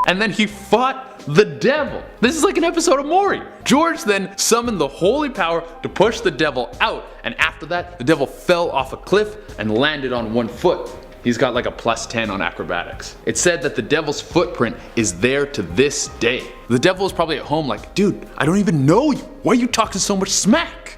And then he fought the devil. This is like an episode of Maury. George then summoned the holy power to push the devil out, and after that, the devil fell off a cliff and landed on one foot. He's got like a +10 on acrobatics. It's said that the devil's footprint is there to this day. The devil is probably at home like, dude, I don't even know you. Why are you talking so much smack?